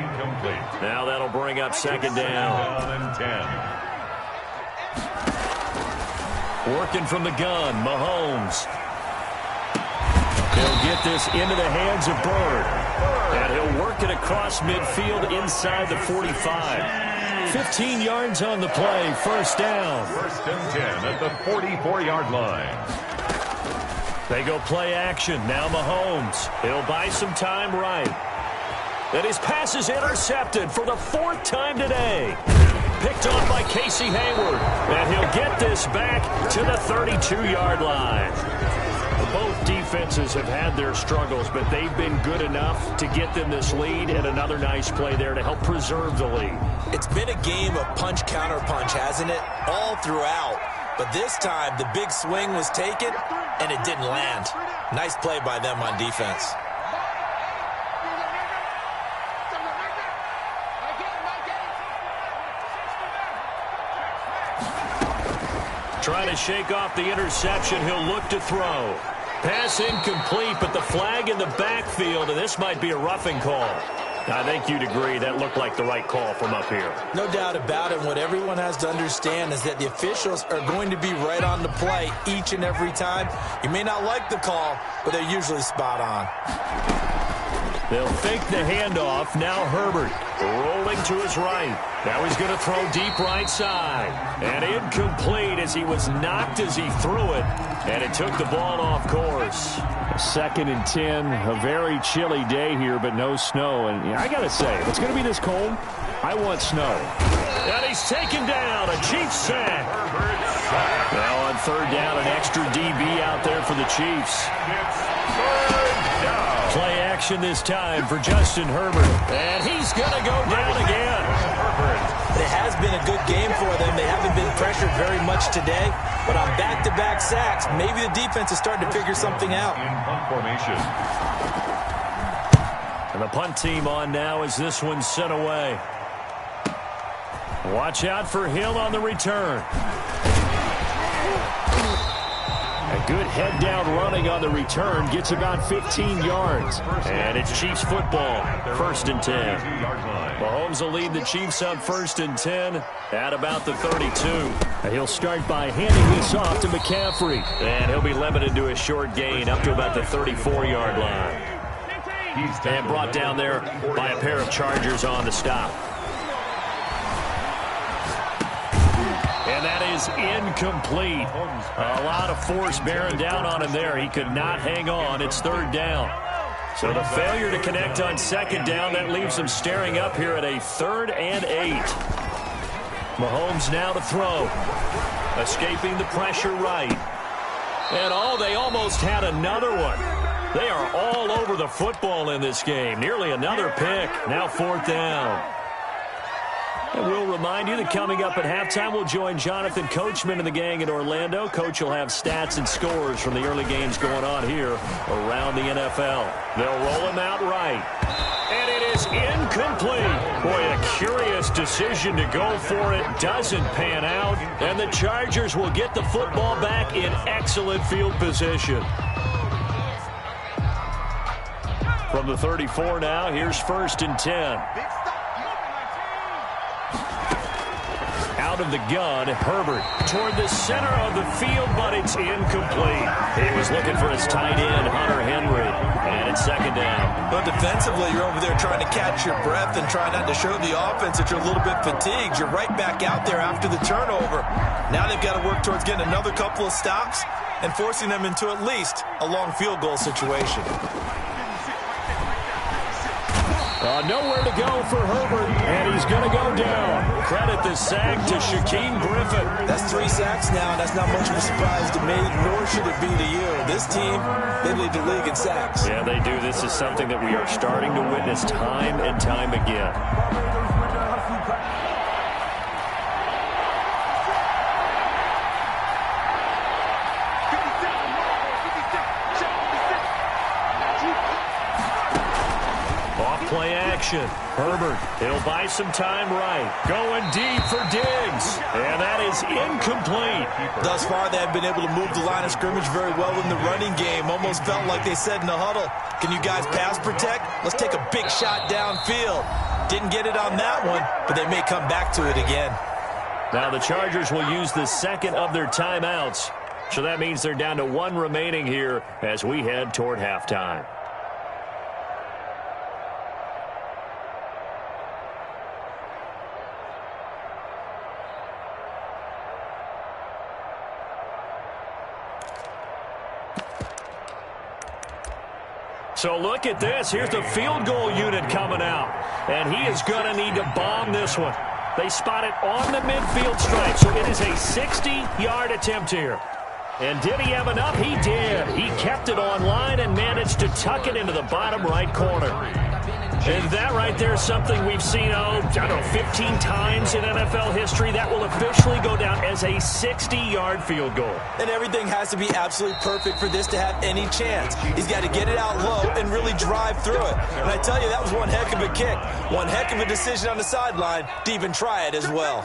Now that'll bring up 2nd down. 10. Working from the gun, Mahomes. He'll get this into the hands of Bird. And he'll work it across midfield inside the 45. 15 yards on the play, 1st down. 1st and 10 at the 44-yard line. They go play action. Now Mahomes. He'll buy some time right. And his pass is intercepted for the 4th time today. Picked off by Casey Hayward. And he'll get this back to the 32-yard line. Both defenses have had their struggles, but they've been good enough to get them this lead, and another nice play there to help preserve the lead. It's been a game of punch-counter-punch, hasn't it? All throughout. But this time, the big swing was taken, and it didn't land. Nice play by them on defense. Trying to shake off the interception. He'll look to throw. Pass incomplete, but the flag in the backfield, and this might be a roughing call. I think you'd agree that looked like the right call from up here. No doubt about it. What everyone has to understand is that the officials are going to be right on the play each and every time. You may not like the call, but they're usually spot on. They'll fake the handoff. Now Herbert rolling to his right. Now he's going to throw deep right side. And incomplete as he was knocked as he threw it. And it took the ball off course. 2nd and 10. A very chilly day here, but no snow. And I got to say, if it's going to be this cold, I want snow. And he's taken down. A Chiefs sack. Now on 3rd down, an extra DB out there for the Chiefs. Play action this time for Justin Herbert. And he's going to go down again. It has been a good game for them. They haven't been pressured very much today. But on back-to-back sacks, maybe the defense is starting to figure something out. And the punt team on now as this one's sent away. Watch out for Hill on the return. A good head-down running on the return gets about 15 yards. And it's Chiefs football, 1st and 10. Mahomes will lead the Chiefs up 1st and 10 at about the 32. And he'll start by handing this off to McCaffrey. And he'll be limited to a short gain up to about the 34-yard line. And brought down there by a pair of Chargers on the stop. And that is incomplete. A lot of force bearing down on him there. He could not hang on. It's 3rd down. So the failure to connect on 2nd down, that leaves him staring up here at a 3rd and 8. Mahomes now to throw. Escaping the pressure right. And they almost had another one. They are all over the football in this game. Nearly another pick. Now 4th down. And we'll remind you that coming up at halftime, we'll join Jonathan Coachman and the gang in Orlando. Coach will have stats and scores from the early games going on here around the NFL. They'll roll him out right. And it is incomplete. Boy, a curious decision to go for it. Doesn't pan out. And the Chargers will get the football back in excellent field position. From the 34 now, here's 1st and 10. Out of the gun, Herbert toward the center of the field, but it's incomplete. He was looking for his tight end, Hunter Henry, and it's 2nd down. But defensively, you're over there trying to catch your breath and try not to show the offense that you're a little bit fatigued. You're right back out there after the turnover. Now they've got to work towards getting another couple of stops and forcing them into at least a long field goal situation. Nowhere to go for Herbert, and he's going to go down. Credit the sack to Shaquem Griffin. That's 3 sacks now, and that's not much of a surprise to me, nor should it be to you. This team, they lead the league in sacks. Yeah, they do. This is something that we are starting to witness time and time again. Play action. Herbert, he'll buy some time right. Going deep for Diggs. And that is incomplete. Thus far, they have been able to move the line of scrimmage very well in the running game. Almost felt like they said in the huddle, can you guys pass protect? Let's take a big shot downfield. Didn't get it on that one, but they may come back to it again. Now the Chargers will use the 2nd of their timeouts. So that means they're down to 1 remaining here as we head toward halftime. So look at this. Here's the field goal unit coming out. And he is going to need to bomb this one. They spot it on the midfield stripe. So it is a 60-yard attempt here. And did he have enough? He did. He kept it on line and managed to tuck it into the bottom right corner. And that right there is something we've seen, 15 times in NFL history. That will officially go down as a 60-yard field goal. And everything has to be absolutely perfect for this to have any chance. He's got to get it out low and really drive through it. And I tell you, that was one heck of a kick. One heck of a decision on the sideline to even try it as well.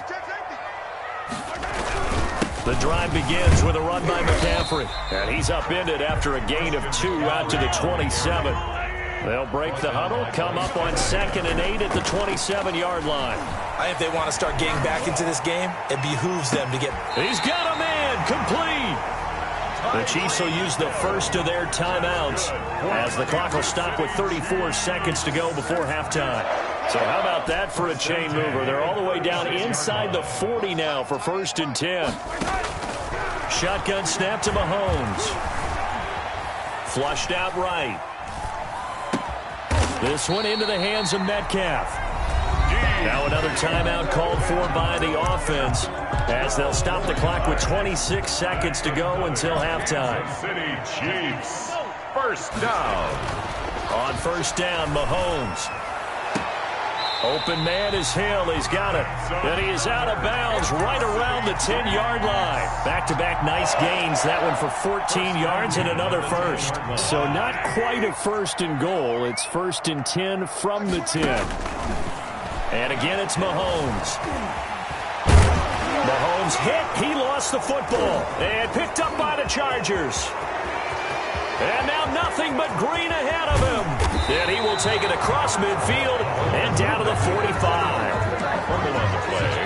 The drive begins with a run by McCaffrey. And he's upended after a gain of 2 out to the 27. They'll break the huddle, come up on 2nd and 8 at the 27-yard line. I think if they want to start getting back into this game, it behooves them to get... He's got a man, complete. The Chiefs will use the first of their timeouts as the clock will stop with 34 seconds to go before halftime. So how about that for a chain mover? They're all the way down inside the 40 now for 1st and 10. Shotgun snap to Mahomes. Flushed out right. This one into the hands of Metcalf. Now another timeout called for by the offense as they'll stop the clock with 26 seconds to go until halftime. City Chiefs, first down. On 1st down, Mahomes. Open man is Hill. He's got it. And he is out of bounds right around the 10-yard line. Back-to-back nice gains. That one for 14 yards and another first. So not quite a 1st and goal. It's 1st and 10 from the 10. And again, it's Mahomes. Mahomes hit. He lost the football. And picked up by the Chargers. And now nothing but green ahead of him. And he will take it across midfield and down to the 45. Fumble on the play.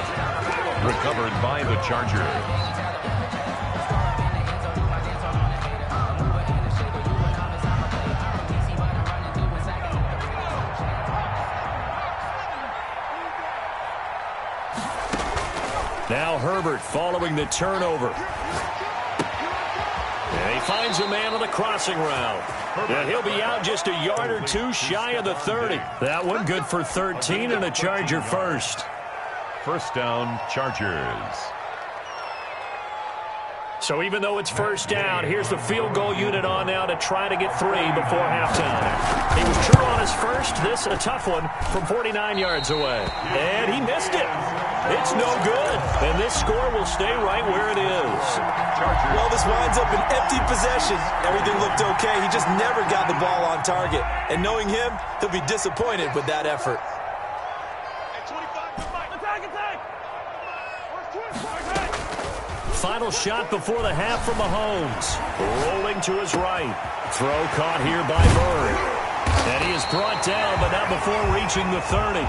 Recovered by the Chargers. Now Herbert following the turnover. And he finds a man on the crossing route. And he'll be out just a yard or 2 shy of the 30. That one good for 13 and a Charger first. First down, Chargers. So even though it's 1st down, here's the field goal unit on now to try to get 3 before halftime. He was true on his first. This a tough one from 49 yards away. And he missed it. It's no good. And this score will stay right where it is. Well, this winds up an empty possession. Everything looked okay. He just never got the ball on target. And knowing him, he'll be disappointed with that effort. Final shot before the half from Mahomes. Rolling to his right. Throw caught here by Bird. And he is brought down, but not before reaching the 30.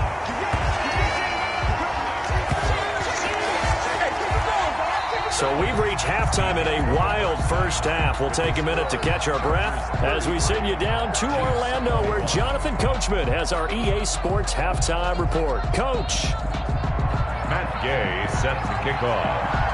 So we've reached halftime in a wild 1st half. We'll take a minute to catch our breath as we send you down to Orlando, where Jonathan Coachman has our EA Sports halftime report. Coach. Matt Gay set to kick off.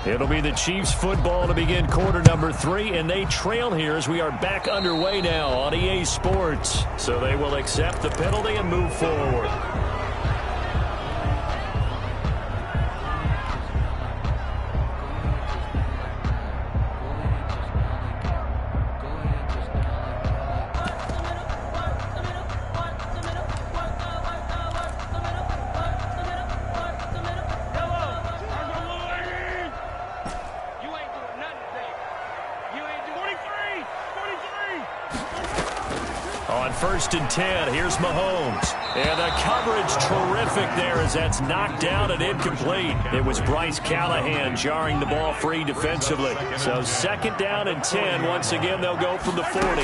It'll be the Chiefs football to begin quarter number 3, and they trail here as we are back underway now on EA Sports. So they will accept the penalty and move forward. On 1st and 10, here's Mahomes. And the coverage terrific there as that's knocked down and incomplete. It was Bryce Callahan jarring the ball free defensively. So 2nd down and 10. Once again, they'll go from the 40.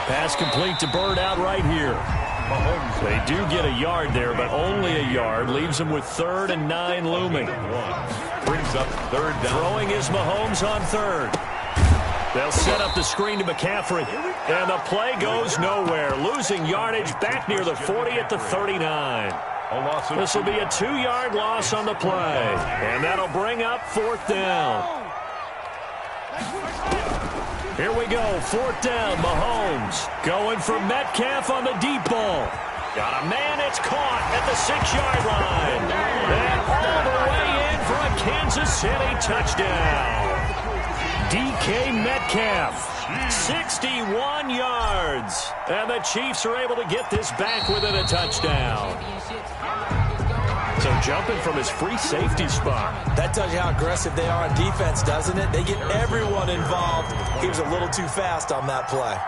Pass complete to Bird out right here. Mahomes. They do get a yard there, but only a yard. Leaves them with 3rd and 9 looming. Brings up 3rd down. Throwing is Mahomes on 3rd. They'll set up the screen to McCaffrey. And the play goes nowhere. Losing yardage back near the 40 at the 39. This will be a 2-yard loss on the play. And that'll bring up 4th down. Here we go, 4th down, Mahomes. Going for Metcalf on the deep ball. Got a man, it's caught at the 6-yard line. And all the way in for a Kansas City touchdown. DK Metcalf, 61 yards. And the Chiefs are able to get this back within a touchdown. So jumping from his free safety spot. That tells you how aggressive they are on defense, doesn't it? They get everyone involved. He was a little too fast on that play.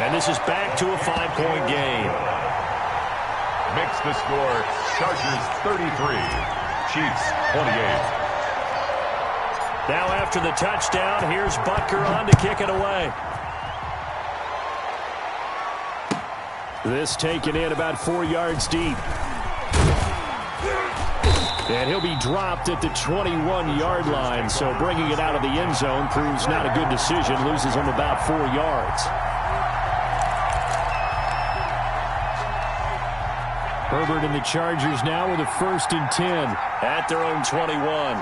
And this is back to a 5-point game. Makes the score Chargers 33, Chiefs 28. Now after the touchdown, here's Butker on to kick it away. This taken in about 4 yards deep. And he'll be dropped at the 21-yard line, so bringing it out of the end zone proves not a good decision. Loses him about 4 yards. Herbert and the Chargers now with a 1st and 10 at their own 21.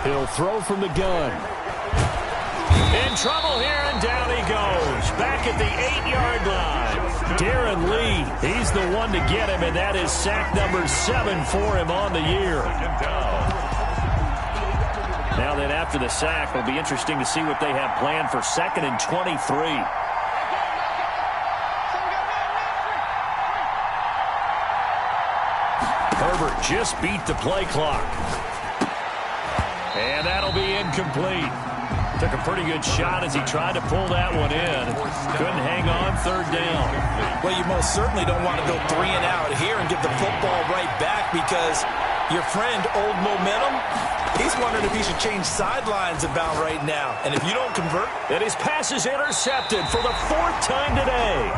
He'll throw from the gun. In trouble here, and down he goes. Back at the 8-yard line. Darren Lee, he's the one to get him, and that is sack number 7 for him on the year. Now then, after the sack, it'll be interesting to see what they have planned for 2nd and 23. Herbert just beat the play clock. And that'll be incomplete. Took a pretty good shot as he tried to pull that one in. Couldn't hang on, 3rd down. Well, you most certainly don't want to go 3 and out here and get the football right back because your friend, Old Momentum, he's wondering if he should change sidelines about right now. And if you don't convert... And his pass is intercepted for the 4th time today.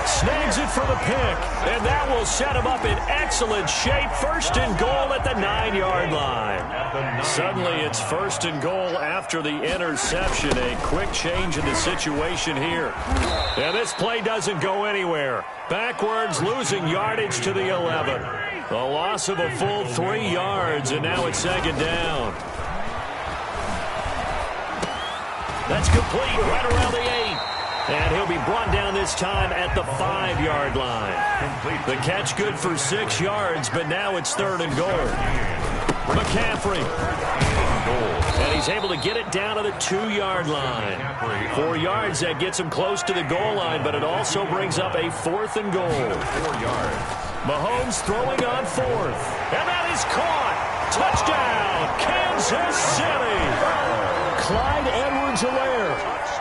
Snags it for the pick. And that will set him up in excellent shape. 1st and goal at the 9-yard line. Suddenly it's 1st and goal after the interception. A quick change in the situation here. And this play doesn't go anywhere. Backwards, losing yardage to the 11. A loss of a full 3 yards, and now it's 2nd down. That's complete right around the 8. And he'll be brought down this time at the 5-yard line. The catch good for 6 yards, but now it's 3rd and goal. McCaffrey. And he's able to get it down to the 2-yard line. 4 yards, that gets him close to the goal line, but it also brings up a 4th and goal. 4 yards. Mahomes throwing on 4th. And that is caught. Touchdown, Kansas City. Clyde Edwards-Helaire.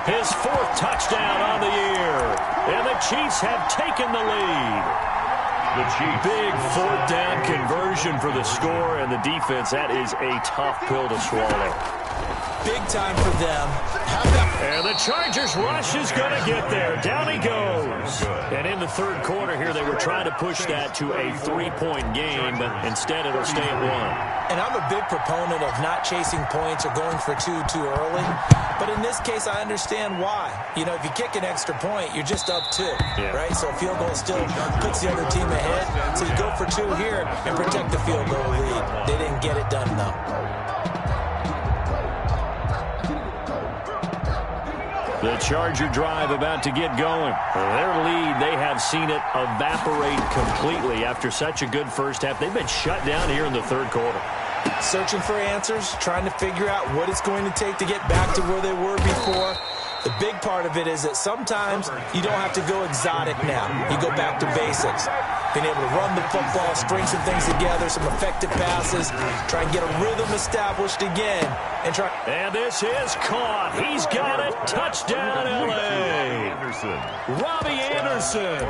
His 4th touchdown on the year. And the Chiefs have taken the lead. The Chiefs. Big 4th down conversion for the score, and the defense, that is a tough pill to swallow. Big time for them. And the Chargers rush is going to get there. Down he goes. And in the 3rd quarter here, they were trying to push that to a 3-point game, but instead it'll stay at 1. And I'm a big proponent of not chasing points or going for 2 too early. But in this case, I understand why. You know, if you kick an extra point, you're just up 2, right? So a field goal still puts the other team ahead. So you go for 2 here and protect the field goal lead. They didn't get it done, though. The Charger drive about to get going. Their lead, they have seen it evaporate completely after such a good first half. They've been shut down here in the 3rd quarter. Searching for answers, trying to figure out what it's going to take to get back to where they were before. The big part of it is that sometimes you don't have to go exotic now. You go back to basics. Being able to run the football, string some things together, some effective passes, try and get a rhythm established again. And this is caught. He's got it. Touchdown, L.A. Robbie Anderson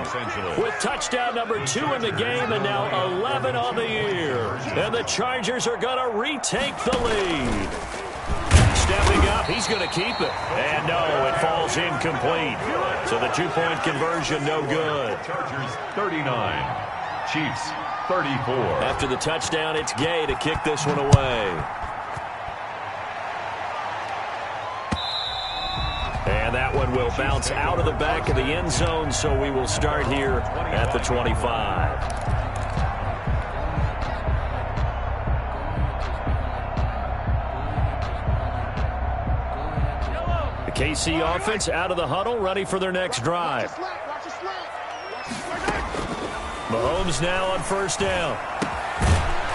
with touchdown number 2 in the game and now 11 on the year. And the Chargers are going to retake the lead. Stepping up up. He's going to keep it. And no, it falls incomplete. So the two-point conversion, no good. Chargers 39, Chiefs 34. After the touchdown, it's Gay to kick this one away. And that one will bounce out of the back of the end zone, so we will start here at the 25. KC offense out of the huddle, ready for their next drive. Mahomes now on first down.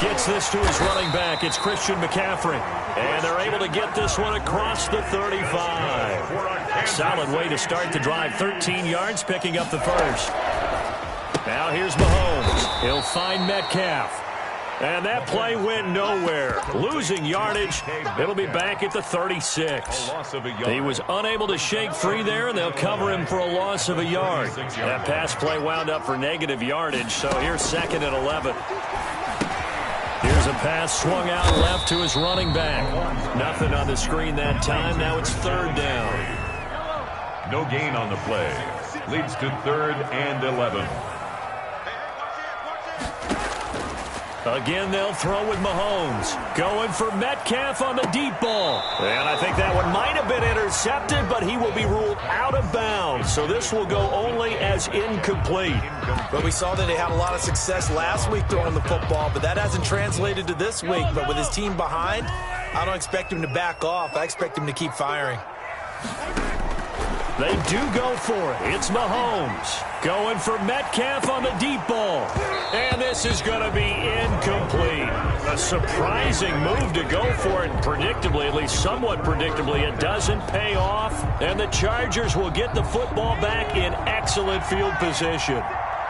Gets this to his running back. It's Christian McCaffrey. And they're able to get this one across the 35. Solid way to start the drive. 13 yards, picking up the first. Now here's Mahomes. He'll find Metcalf. And that play went nowhere. Losing yardage. It'll be back at the 36. He was unable to shake free there, and they'll cover him for a loss of a yard. That pass play wound up for negative yardage, so here's 2nd and 11. Here's a pass swung out left to his running back. Nothing on the screen that time. Now it's 3rd down. No gain on the play. Leads to 3rd and 11. Again, they'll throw with Mahomes. Going for Metcalf on the deep ball. And I think that one might have been intercepted, but he will be ruled out of bounds. So this will go only as incomplete. But we saw that they had a lot of success last week throwing the football, but that hasn't translated to this week. But with his team behind, I don't expect him to back off. I expect him to keep firing. They do go for it. It's Mahomes going for Metcalf on the deep ball. And this is going to be incomplete. A surprising move to go for it. Predictably, at least somewhat predictably, it doesn't pay off. And the Chargers will get the football back in excellent field position.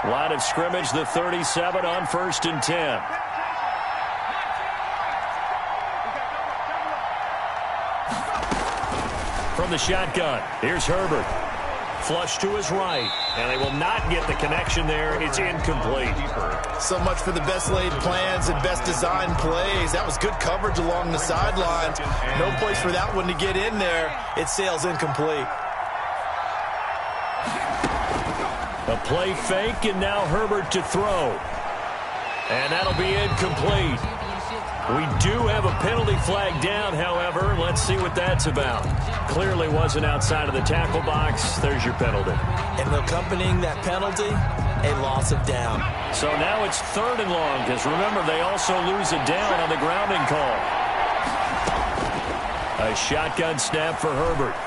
Line of scrimmage, the 37 on 1st and 10. From the shotgun, here's Herbert. Flush to his right, and they will not get the connection there. It's incomplete. So much for the best laid plans and best designed plays. That was good coverage along the sidelines. No place for that one to get in there. It sails incomplete. A play fake, and now Herbert to throw. And that'll be incomplete. We do have a penalty flag down, however. Let's see what that's about. Clearly wasn't outside of the tackle box. There's your penalty. And accompanying that penalty, a loss of down. So now it's 3rd and long, because remember, they also lose a down on the grounding call. A shotgun snap for Herbert.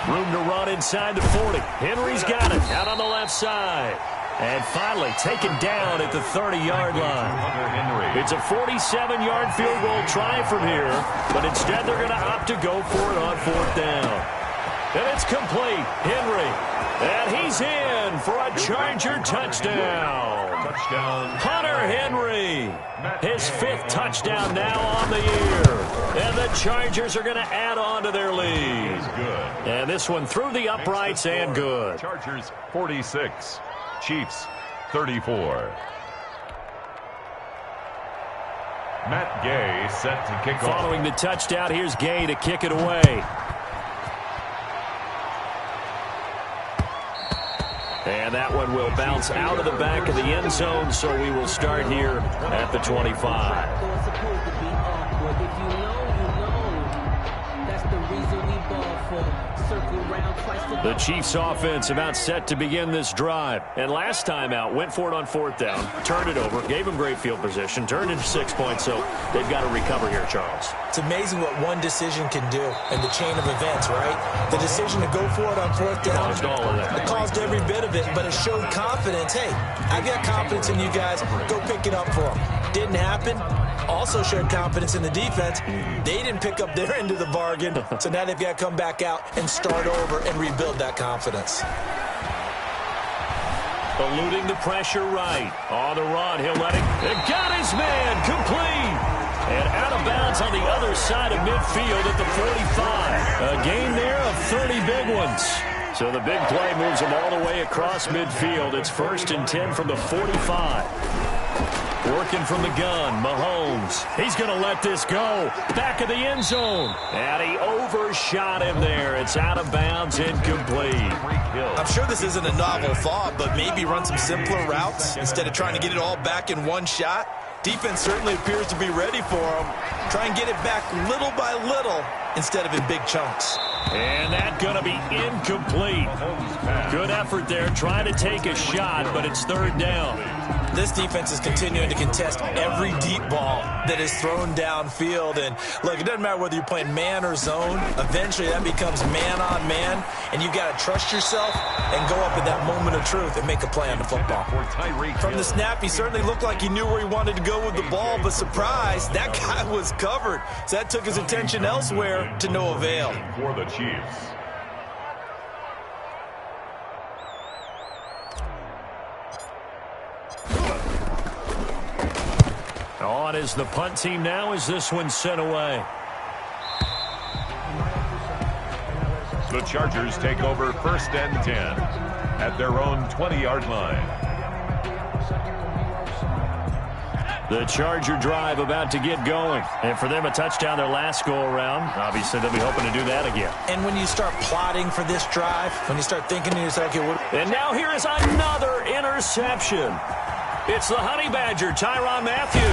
Room to run inside the 40. Henry's got it out on the left side. And finally taken down at the 30-yard line. It's a 47-yard field goal try from here, but instead they're going to opt to go for it on 4th down. And it's complete. Henry. And he's in for a Charger touchdown. Hunter Henry. His 5th touchdown now on the year. And the Chargers are going to add on to their lead. And this one through the uprights and good. Chargers 46. Chiefs 34. Matt Gay set to kick off. Following the touchdown, here's Gay to kick it away. And that one will bounce out of the back of the end zone, so we will start here at the 25. The Chiefs offense about set to begin this drive. And last time out, went for it on 4th down, turned it over, gave them great field position, turned into 6 points, so they've got to recover here, Charles. It's amazing what one decision can do in the chain of events, right? The decision to go for it on 4th down, Caused all of that. It caused every bit of it, but it showed confidence. Hey, I've got confidence in you guys. Go pick it up for them. Didn't happen. Also showed confidence in the defense. They didn't pick up their end of the bargain, so now they've got to come back out and start over and rebuild that confidence. Eluding the pressure right. On the run, he'll let it. It got his man, complete. And out of bounds on the other side of midfield at the 45. A gain there of 30 big ones. So the big play moves him all the way across midfield. It's 1st and 10 from the 45. Working from the gun, Mahomes. He's going to let this go. Back of the end zone. And he overshot him there. It's out of bounds, incomplete. I'm sure this isn't a novel thought, but maybe run some simpler routes instead of trying to get it all back in one shot. Defense certainly appears to be ready for him. Try and get it back little by little instead of in big chunks. And that's going to be incomplete. Good effort there, trying to take a shot, but it's third down. This defense is continuing to contest every deep ball that is thrown downfield. And, look, it doesn't matter whether you're playing man or zone. Eventually, that becomes man-on-man, and you've got to trust yourself and go up at that moment of truth and make a play on the football. From the snap, he certainly looked like he knew where he wanted to go with the ball, but surprise, that guy was covered. So that took his attention elsewhere to no avail. For the Chiefs. On is the punt team now as this one's sent away. The Chargers take over first and 10 at their own 20-yard line. The Charger drive about to get going. And for them, a touchdown their last go-around. Obviously, they'll be hoping to do that again. And when you start plotting for this drive, when you start thinking to yourself, okay, what... And now here is another interception. It's the Honey Badger, Tyrann Mathieu.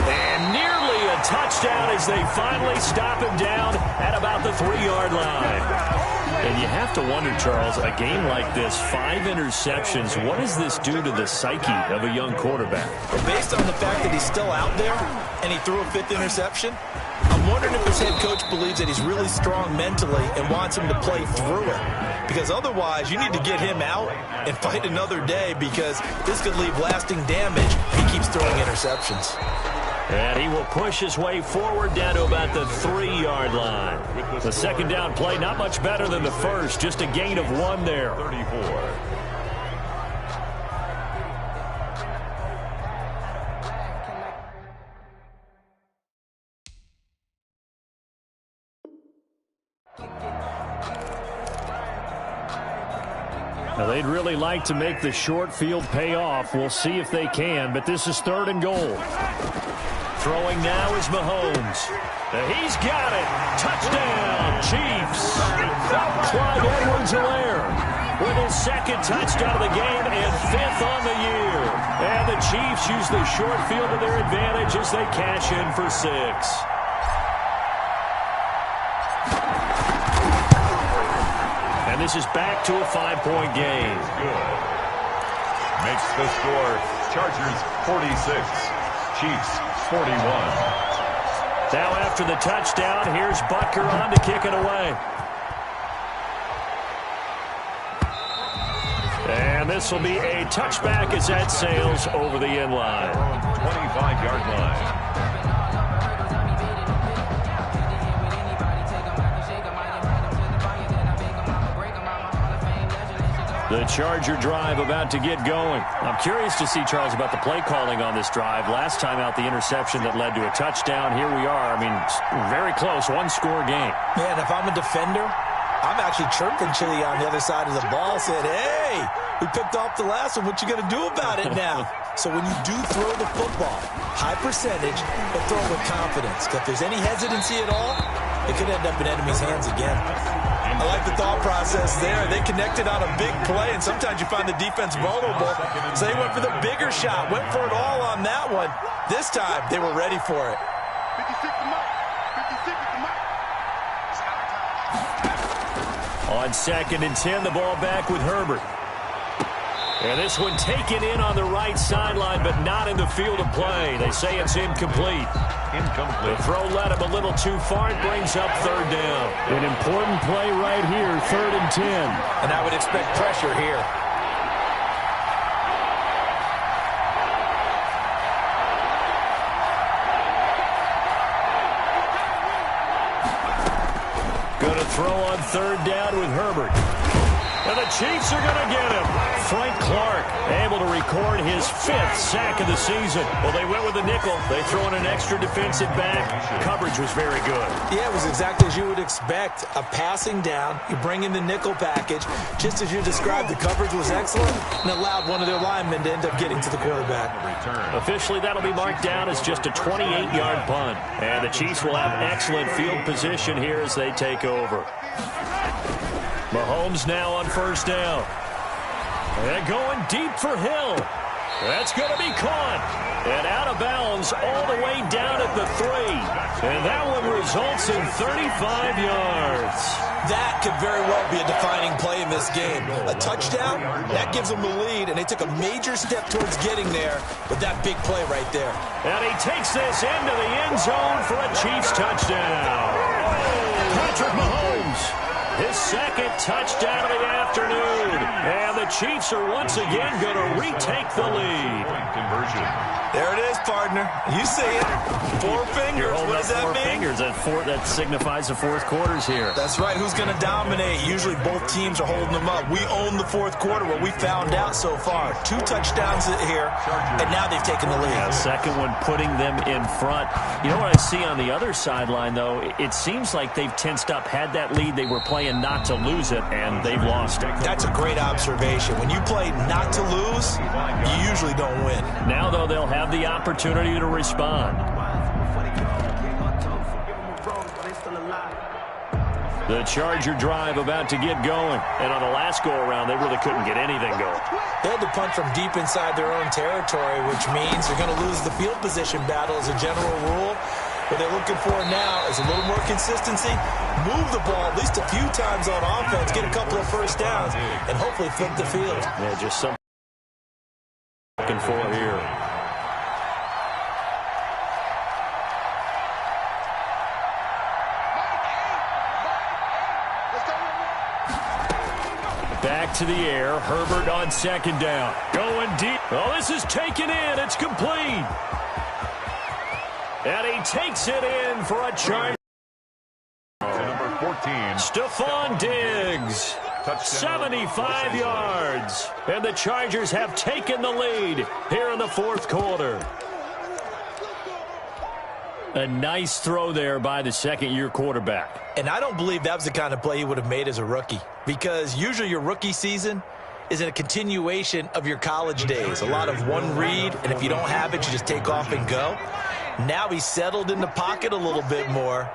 And nearly a touchdown as they finally stop him down at about the 3-yard line. And you have to wonder, Charles, a game like this, 5 interceptions, what does this do to the psyche of a young quarterback? Well, based on the fact that he's still out there and he threw a 5th interception, I'm wondering if his head coach believes that he's really strong mentally and wants him to play through it. Because otherwise, you need to get him out and fight another day, because this could leave lasting damage if he keeps throwing interceptions. And he will push his way forward down to about the 3-yard line. The second down play, not much better than the first, just a gain of 1 there. 34. Now, they'd really like to make the short field pay off. We'll see if they can, but this is 3rd and goal. Throwing now is Mahomes. He's got it. Touchdown, Chiefs. Clyde Edwards-Helaire with his 2nd touchdown of the game and 5th on the year. And the Chiefs use the short field to their advantage as they cash in for 6. And this is back to a 5-point game. Good. Makes the score Chargers 46, Chiefs 41. Now after the touchdown, here's Butker on to kick it away. And this will be a touchback as that sails over the end line. 25-yard line. The Charger drive about to get going. I'm curious to see, Charles, about the play calling on this drive. Last time out, the interception that led to a touchdown. Here we are. I mean, very close, 1-score game. Man, if I'm a defender, I'm actually chirping Chili on the other side of the ball, saying, hey, we picked off the last one. What you going to do about it now? So when you do throw the football, high percentage, but throw it with confidence. If there's any hesitancy at all, it could end up in enemy's hands again. I like the thought process there. They connected on a big play, and sometimes you find the defense vulnerable. So they went for the bigger shot, went for it all on that one. This time, they were ready for it. 56 to Mike. 56 to Mike. On 2nd and 10, the ball back with Herbert. And this one taken in on the right sideline, but not in the field of play. They say it's incomplete. The throw led him a little too far. It brings up 3rd down. An important play right here, 3rd and 10. And I would expect pressure here. Going to throw on 3rd down with Herbert. And the Chiefs are going to get him. Frank Clark able to record his 5th sack of the season. Well, they went with a nickel. They throw in an extra defensive back. Coverage was very good. Yeah, it was exactly as you would expect. A passing down. You bring in the nickel package. Just as you described, the coverage was excellent and allowed one of their linemen to end up getting to the quarterback. Officially, that'll be marked down as just a 28-yard punt. And the Chiefs will have excellent field position here as they take over. Mahomes now on first down. And going deep for Hill. That's going to be caught. And out of bounds all the way down at the 3. And that one results in 35 yards. That could very well be a defining play in this game. A touchdown, that gives them the lead, and they took a major step towards getting there with that big play right there. And he takes this into the end zone for a Chiefs touchdown. Patrick Mahomes, his 2nd touchdown of the afternoon. And the Chiefs are once again going to retake the lead. Conversion. There it is, partner. You see it. 4 fingers. What does that four mean? Fingers. That signifies the 4th quarter's here. That's right. Who's going to dominate? Usually both teams are holding them up. We own the 4th quarter, what we found out so far. 2 touchdowns here, and now they've taken the lead. Yeah, second one putting them in front. You know what I see on the other sideline, though? It seems like they've tensed up, had that lead. They were playing not to lose it, and they've lost it. That's a great observation. When you play not to lose, you usually don't win. Now, though, they'll have the opportunity to respond. The Charger drive about to get going. And on the last go-around, they really couldn't get anything going. They had to punt from deep inside their own territory, which means they're going to lose the field position battle as a general rule. What they're looking for now is a little more consistency, move the ball at least a few times on offense, get a couple of first downs, and hopefully flip the field. Yeah, just something looking for here. Back to the air. Herbert on 2nd down. Going deep. Oh, this is taken in. It's complete. And he takes it in for a charge. Number 14. Stephon Diggs. 75 yards. And the Chargers have taken the lead here in the 4th quarter. A nice throw there by the 2nd-year quarterback. And I don't believe that was the kind of play he would have made as a rookie, because usually your rookie season is a continuation of your college days. A lot of one read, and if you don't have it, you just take off and go. Now he's settled in the pocket a little bit more,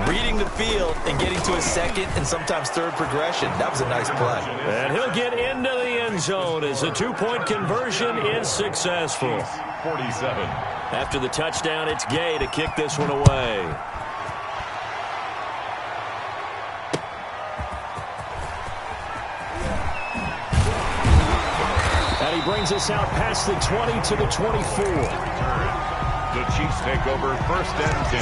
reading the field and getting to his 2nd and sometimes 3rd progression. That was a nice play. And he'll get into the end zone as the 2-point conversion is successful. 47. After the touchdown, it's Gay to kick this one away. And he brings us out past the 20 to the 24. The Chiefs take over 1st and 10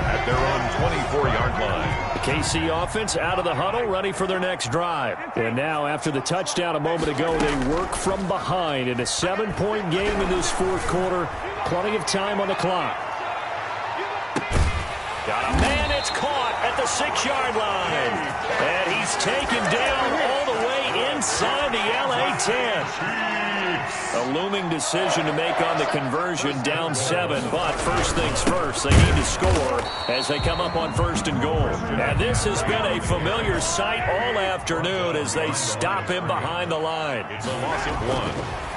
at their own 24-yard line. The KC offense out of the huddle, ready for their next drive. And now, after the touchdown a moment ago, they work from behind in a 7-point game in this 4th quarter. Plenty of time on the clock. Got a man, it's caught at the 6-yard line. And he's taken down all the way inside the LA 10. A looming decision to make on the conversion, down 7. But first things first, they need to score as they come up on 1st and goal. And this has been a familiar sight all afternoon as they stop him behind the line. It's a loss of 1.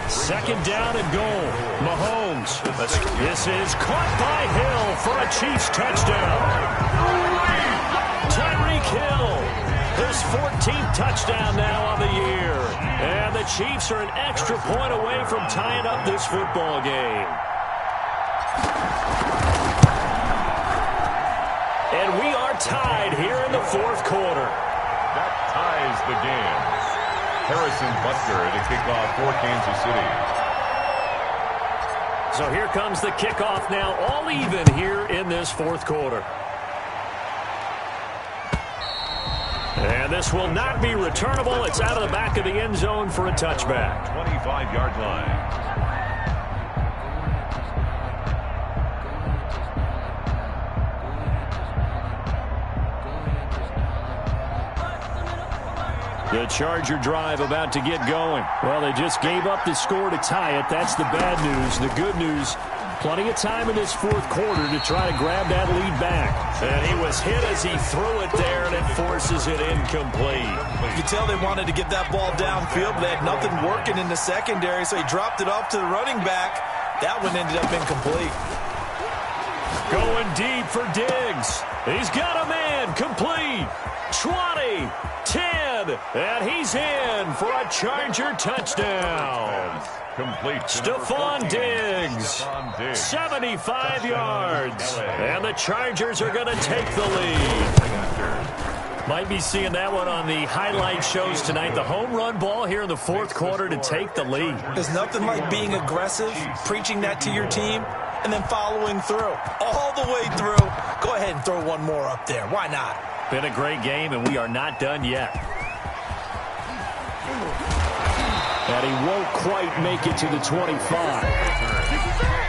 2nd down and goal. Mahomes. This is caught by Hill for a Chiefs touchdown. Tyreek Hill, his 14th touchdown now on the year. And the Chiefs are an extra point away from tying up this football game. And we are tied here in the 4th quarter. That ties the game. Harrison Butker to kick off for Kansas City. So here comes the kickoff now, all even here in this 4th quarter. And this will not be returnable. It's out of the back of the end zone for a touchback. 25-yard line. The Charger drive about to get going. Well, they just gave up the score to tie it. That's the bad news. The good news, plenty of time in this fourth quarter to try to grab that lead back. And he was hit as he threw it there, and it forces it incomplete. You could tell they wanted to get that ball downfield, but they had nothing working in the secondary, so he dropped it off to the running back. That one ended up incomplete. Going deep for Diggs. He's got a man. Complete. 20, 10, and he's in for a Charger touchdown. Complete. Stephon Diggs, 75 yards, and the Chargers are going to take the lead. Might be seeing that one on the highlight shows tonight. The home run ball here in the fourth quarter to take the lead. There's nothing like being aggressive, preaching that to your team, and then following through. All the way through. Go ahead and throw one more up there. Why not? Been a great game, and we are not done yet. And he won't quite make it to the 25.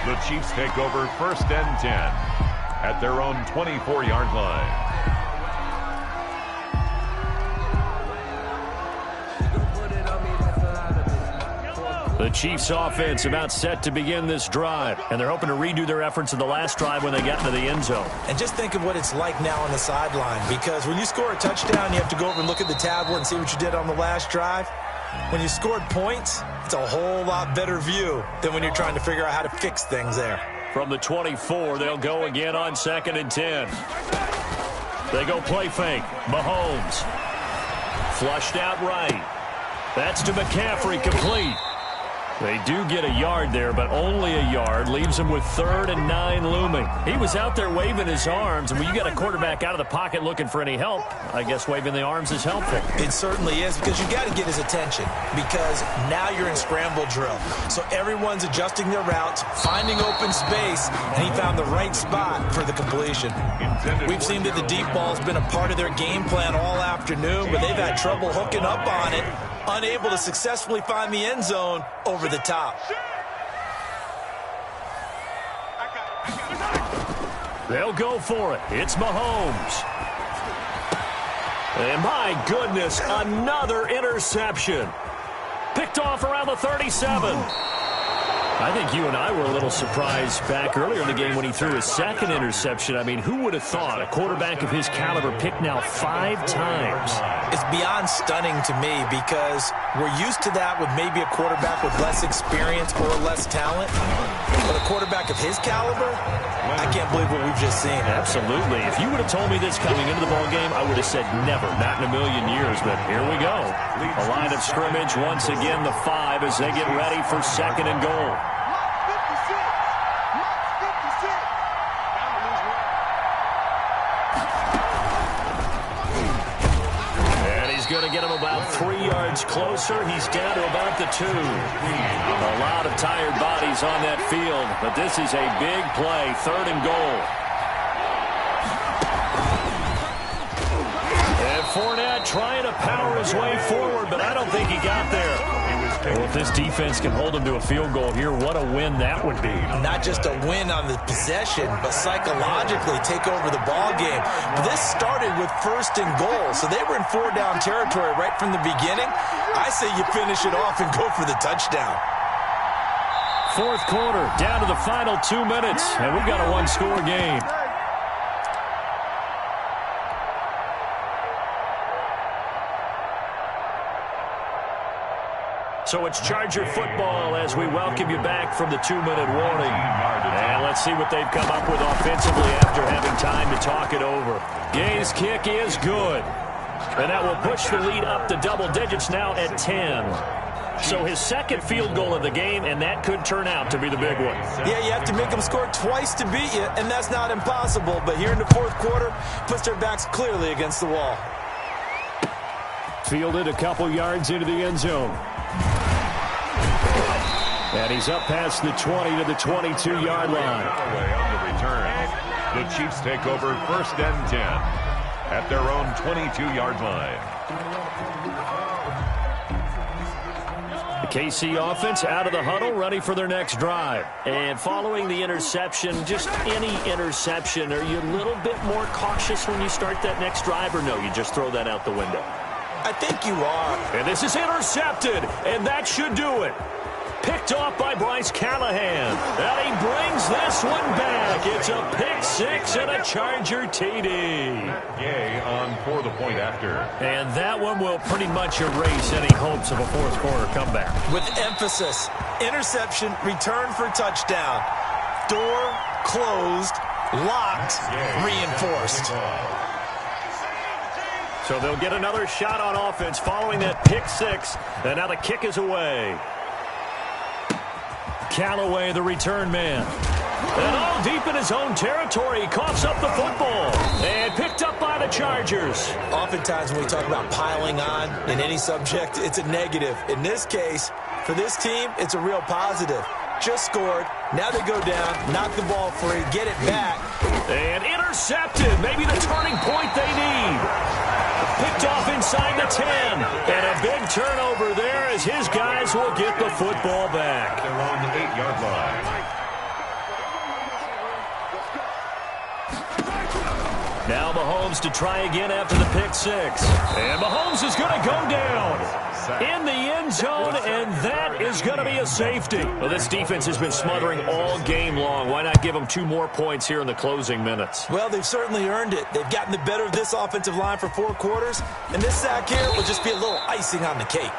The Chiefs take over 1st and 10 at their own 24-yard line. The Chiefs offense about set to begin this drive, and they're hoping to redo their efforts in the last drive when they got into the end zone. And just think of what it's like now on the sideline, because when you score a touchdown, you have to go over and look at the tablet and see what you did on the last drive. When you scored points, it's a whole lot better view than when you're trying to figure out how to fix things there. From the 24, they'll go again on 2nd and 10. They go play fake. Mahomes. Flushed out right. That's to McCaffrey, complete. They do get a yard there, but only a yard. Leaves them with 3rd and 9 looming. He was out there waving his arms, and when you got a quarterback out of the pocket looking for any help, I guess waving the arms is helpful. It certainly is, because you got to get his attention, because now you're in scramble drill. So everyone's adjusting their routes, finding open space, and he found the right spot for the completion. We've seen that the deep ball's been a part of their game plan all afternoon, but they've had trouble hooking up on it, unable to successfully find the end zone over the top. They'll go for it. It's Mahomes. And my goodness, another interception. Picked off around the 37. I think you and I were a little surprised back earlier in the game when he threw his 2nd interception. I mean, who would have thought a quarterback of his caliber picked now 5 times? It's beyond stunning to me, because we're used to that with maybe a quarterback with less experience or less talent. But a quarterback of his caliber, I can't believe what we've just seen. Absolutely. If you would have told me this coming into the ballgame, I would have said never, not in a million years. But here we go. A line of scrimmage, once again the 5 as they get ready for 2nd and goal. Going to get him about 3 yards closer. He's down to about the 2. A lot of tired bodies on that field, but this is a big play. 3rd and goal. And Fournette trying to power his way forward, but I don't think he got there. Well, if this defense can hold him to a field goal here, what a win that would be. Not just a win on the possession, but psychologically take over the ball game. But this started with 1st and goal, so they were in 4-down territory right from the beginning. I say you finish it off and go for the touchdown. Fourth quarter, down to the final 2 minutes, and we've got a one-score game. So it's Charger football as we welcome you back from the 2-minute warning. And let's see what they've come up with offensively after having time to talk it over. Gay's kick is good. And that will push the lead up to double digits now at 10. So his 2nd field goal of the game, and that could turn out to be the big one. Yeah, you have to make them score twice to beat you, and that's not impossible. But here in the fourth quarter, puts their backs clearly against the wall. Fielded a couple yards into the end zone. And he's up past the 20 to the 22-yard line. On the return, the Chiefs take over 1st and 10 at their own 22-yard line. The KC offense out of the huddle, ready for their next drive. And following the interception, just any interception, are you a little bit more cautious when you start that next drive, or no, you just throw that out the window? I think you are. And this is intercepted, and that should do it. Picked off by Bryce Callahan. And he brings this one back. It's a pick six and a Charger TD. Gay on for the point after. And that one will pretty much erase any hopes of a fourth quarter comeback. With emphasis, interception, return for touchdown. Door closed, locked, reinforced. So they'll get another shot on offense following that pick six. And now the kick is away. Callaway, the return man. And all deep in his own territory. He coughs up the football. And picked up by the Chargers. Oftentimes when we talk about piling on in any subject, it's a negative. In this case, for this team, it's a real positive. Just scored. Now they go down, knock the ball free, get it back. And intercepted. Maybe the turning point they need. Picked off inside the 10. And a big turnover there as his guys will get the football back. They're on the 8-yard line. Now Mahomes to try again after the pick six. And Mahomes is going to go down in the end zone, and that is going to be a safety. Well, this defense has been smothering all game long. Why not give them 2 more points here in the closing minutes? Well, they've certainly earned it. They've gotten the better of this offensive line for 4 quarters, and this sack here will just be a little icing on the cake.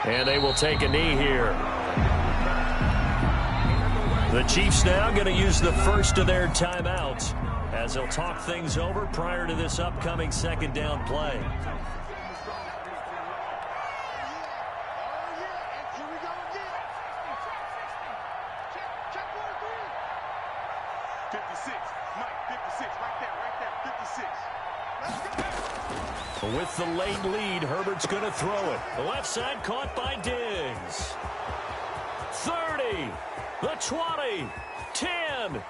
And they will take a knee here. The Chiefs now going to use the first of their timeouts as they'll talk things over prior to this upcoming second down play. With the late lead, Herbert's going to throw it. The left side caught by Diggs. 30, the 20, 10.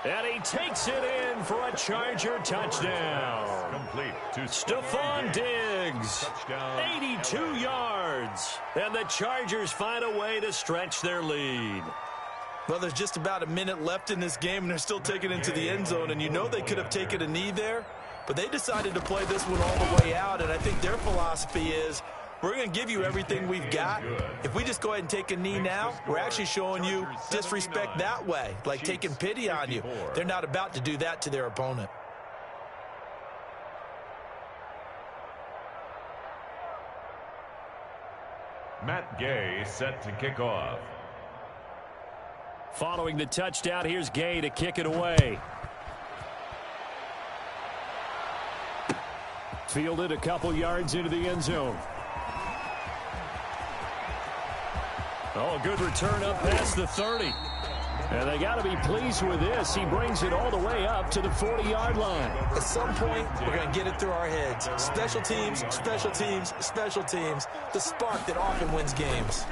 And he takes it in for a Charger touchdown. Complete to Stephon Diggs, touchdown, 82 yards. And the Chargers find a way to stretch their lead. Well, there's just about a minute left in this game, and they're still taking it into the end zone. And you know they could have taken a knee there. But they decided to play this one all the way out, and I think their philosophy is we're going to give you everything we've got. If we just go ahead and take a knee now, we're actually showing you disrespect that way, like taking pity on you. They're not about to do that to their opponent. Matt Gay set to kick off. Following the touchdown, here's Gay to kick it away. Fielded a couple yards into the end zone. Oh, a good return up past the 30. And they got to be pleased with this. He brings it all the way up to the 40-yard line. At some point, we're going to get it through our heads. Special teams, special teams, special teams. The spark that often wins games.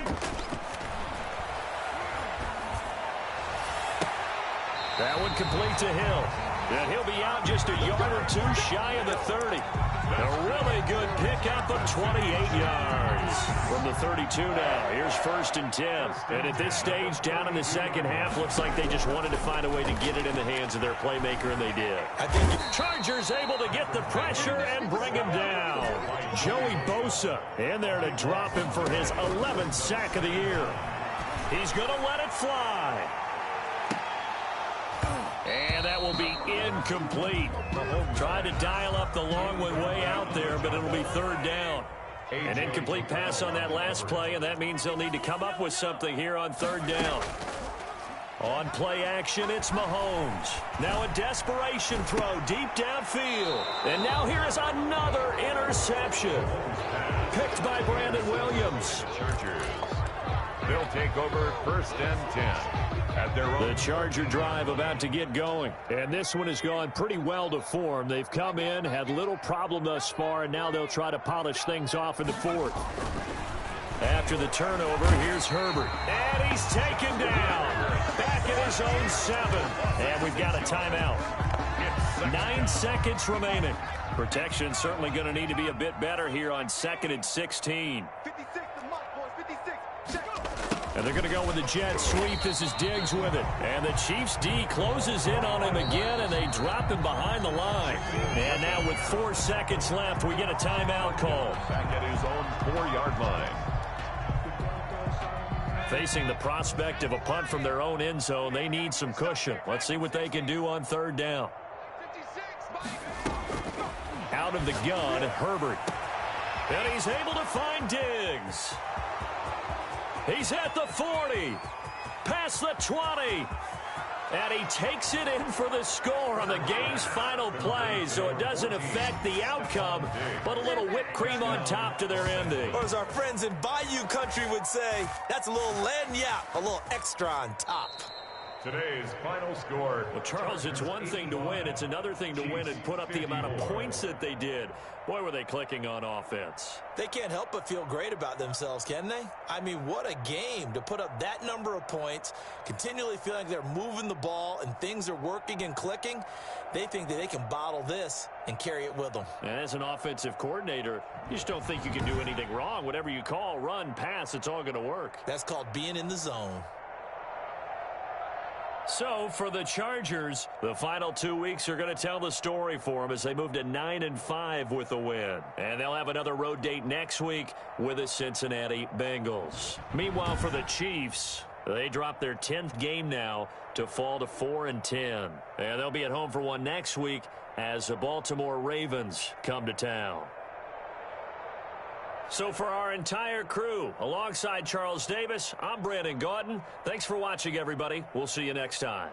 That one complete to Hill. And he'll be out just a yard or 2 shy of the 30. A really good pickup of 28 yards. From the 32 now, here's 1st and 10. And at this stage, down in the second half, looks like they just wanted to find a way to get it in the hands of their playmaker, and they did. I think Chargers able to get the pressure and bring him down. Joey Bosa in there to drop him for his 11th sack of the year. He's going to let it fly. And that will be incomplete. Tried to dial up the long one way out there, but it'll be 3rd down. An incomplete pass on that last play, and that means they'll need to come up with something here on 3rd down. On play action, it's Mahomes. Now a desperation throw deep downfield. And now here is another interception. Picked by Brandon Williams. Chargers. They'll take over 1st and 10. At their own. The Charger drive about to get going. And this one has gone pretty well to form. They've come in, had little problem thus far, and now they'll try to polish things off in the 4th. After the turnover, here's Herbert. And he's taken down. Back at his own 7. And we've got a timeout. It's 9 seconds remaining. Protection certainly going to need to be a bit better here on 2nd and 16. 56 to Mike, boys. 56. Check. And they're going to go with the jet sweep. This is Diggs with it. And the Chiefs D closes in on him again, and they drop him behind the line. And now with 4 seconds left, we get a timeout call. Back at his own 4-yard line. Facing the prospect of a punt from their own end zone, they need some cushion. Let's see what they can do on 3rd down. 56, Mike. Out of the gun, Herbert. And he's able to find Diggs. He's at the 40. Past the 20. And he takes it in for the score on the game's final play, so it doesn't affect the outcome, but a little whipped cream on top to their ending. Or as our friends in Bayou Country would say, that's a little lagniappe, a little extra on top. Today's final score. Well, Charles, it's one thing to win. It's another thing to win and put up the amount of points that they did. Boy, were they clicking on offense. They can't help but feel great about themselves, can they? I mean, what a game to put up that number of points, continually feeling like they're moving the ball and things are working and clicking. They think that they can bottle this and carry it with them. And as an offensive coordinator, you just don't think you can do anything wrong. Whatever you call, run, pass, it's all going to work. That's called being in the zone. So, for the Chargers, the final 2 weeks are going to tell the story for them as they move to 9-5 with a win. And they'll have another road date next week with the Cincinnati Bengals. Meanwhile, for the Chiefs, they drop their 10th game now to fall to 4-10. And they'll be at home for one next week as the Baltimore Ravens come to town. So for our entire crew, alongside Charles Davis, I'm Brandon Gaudin. Thanks for watching, everybody. We'll see you next time.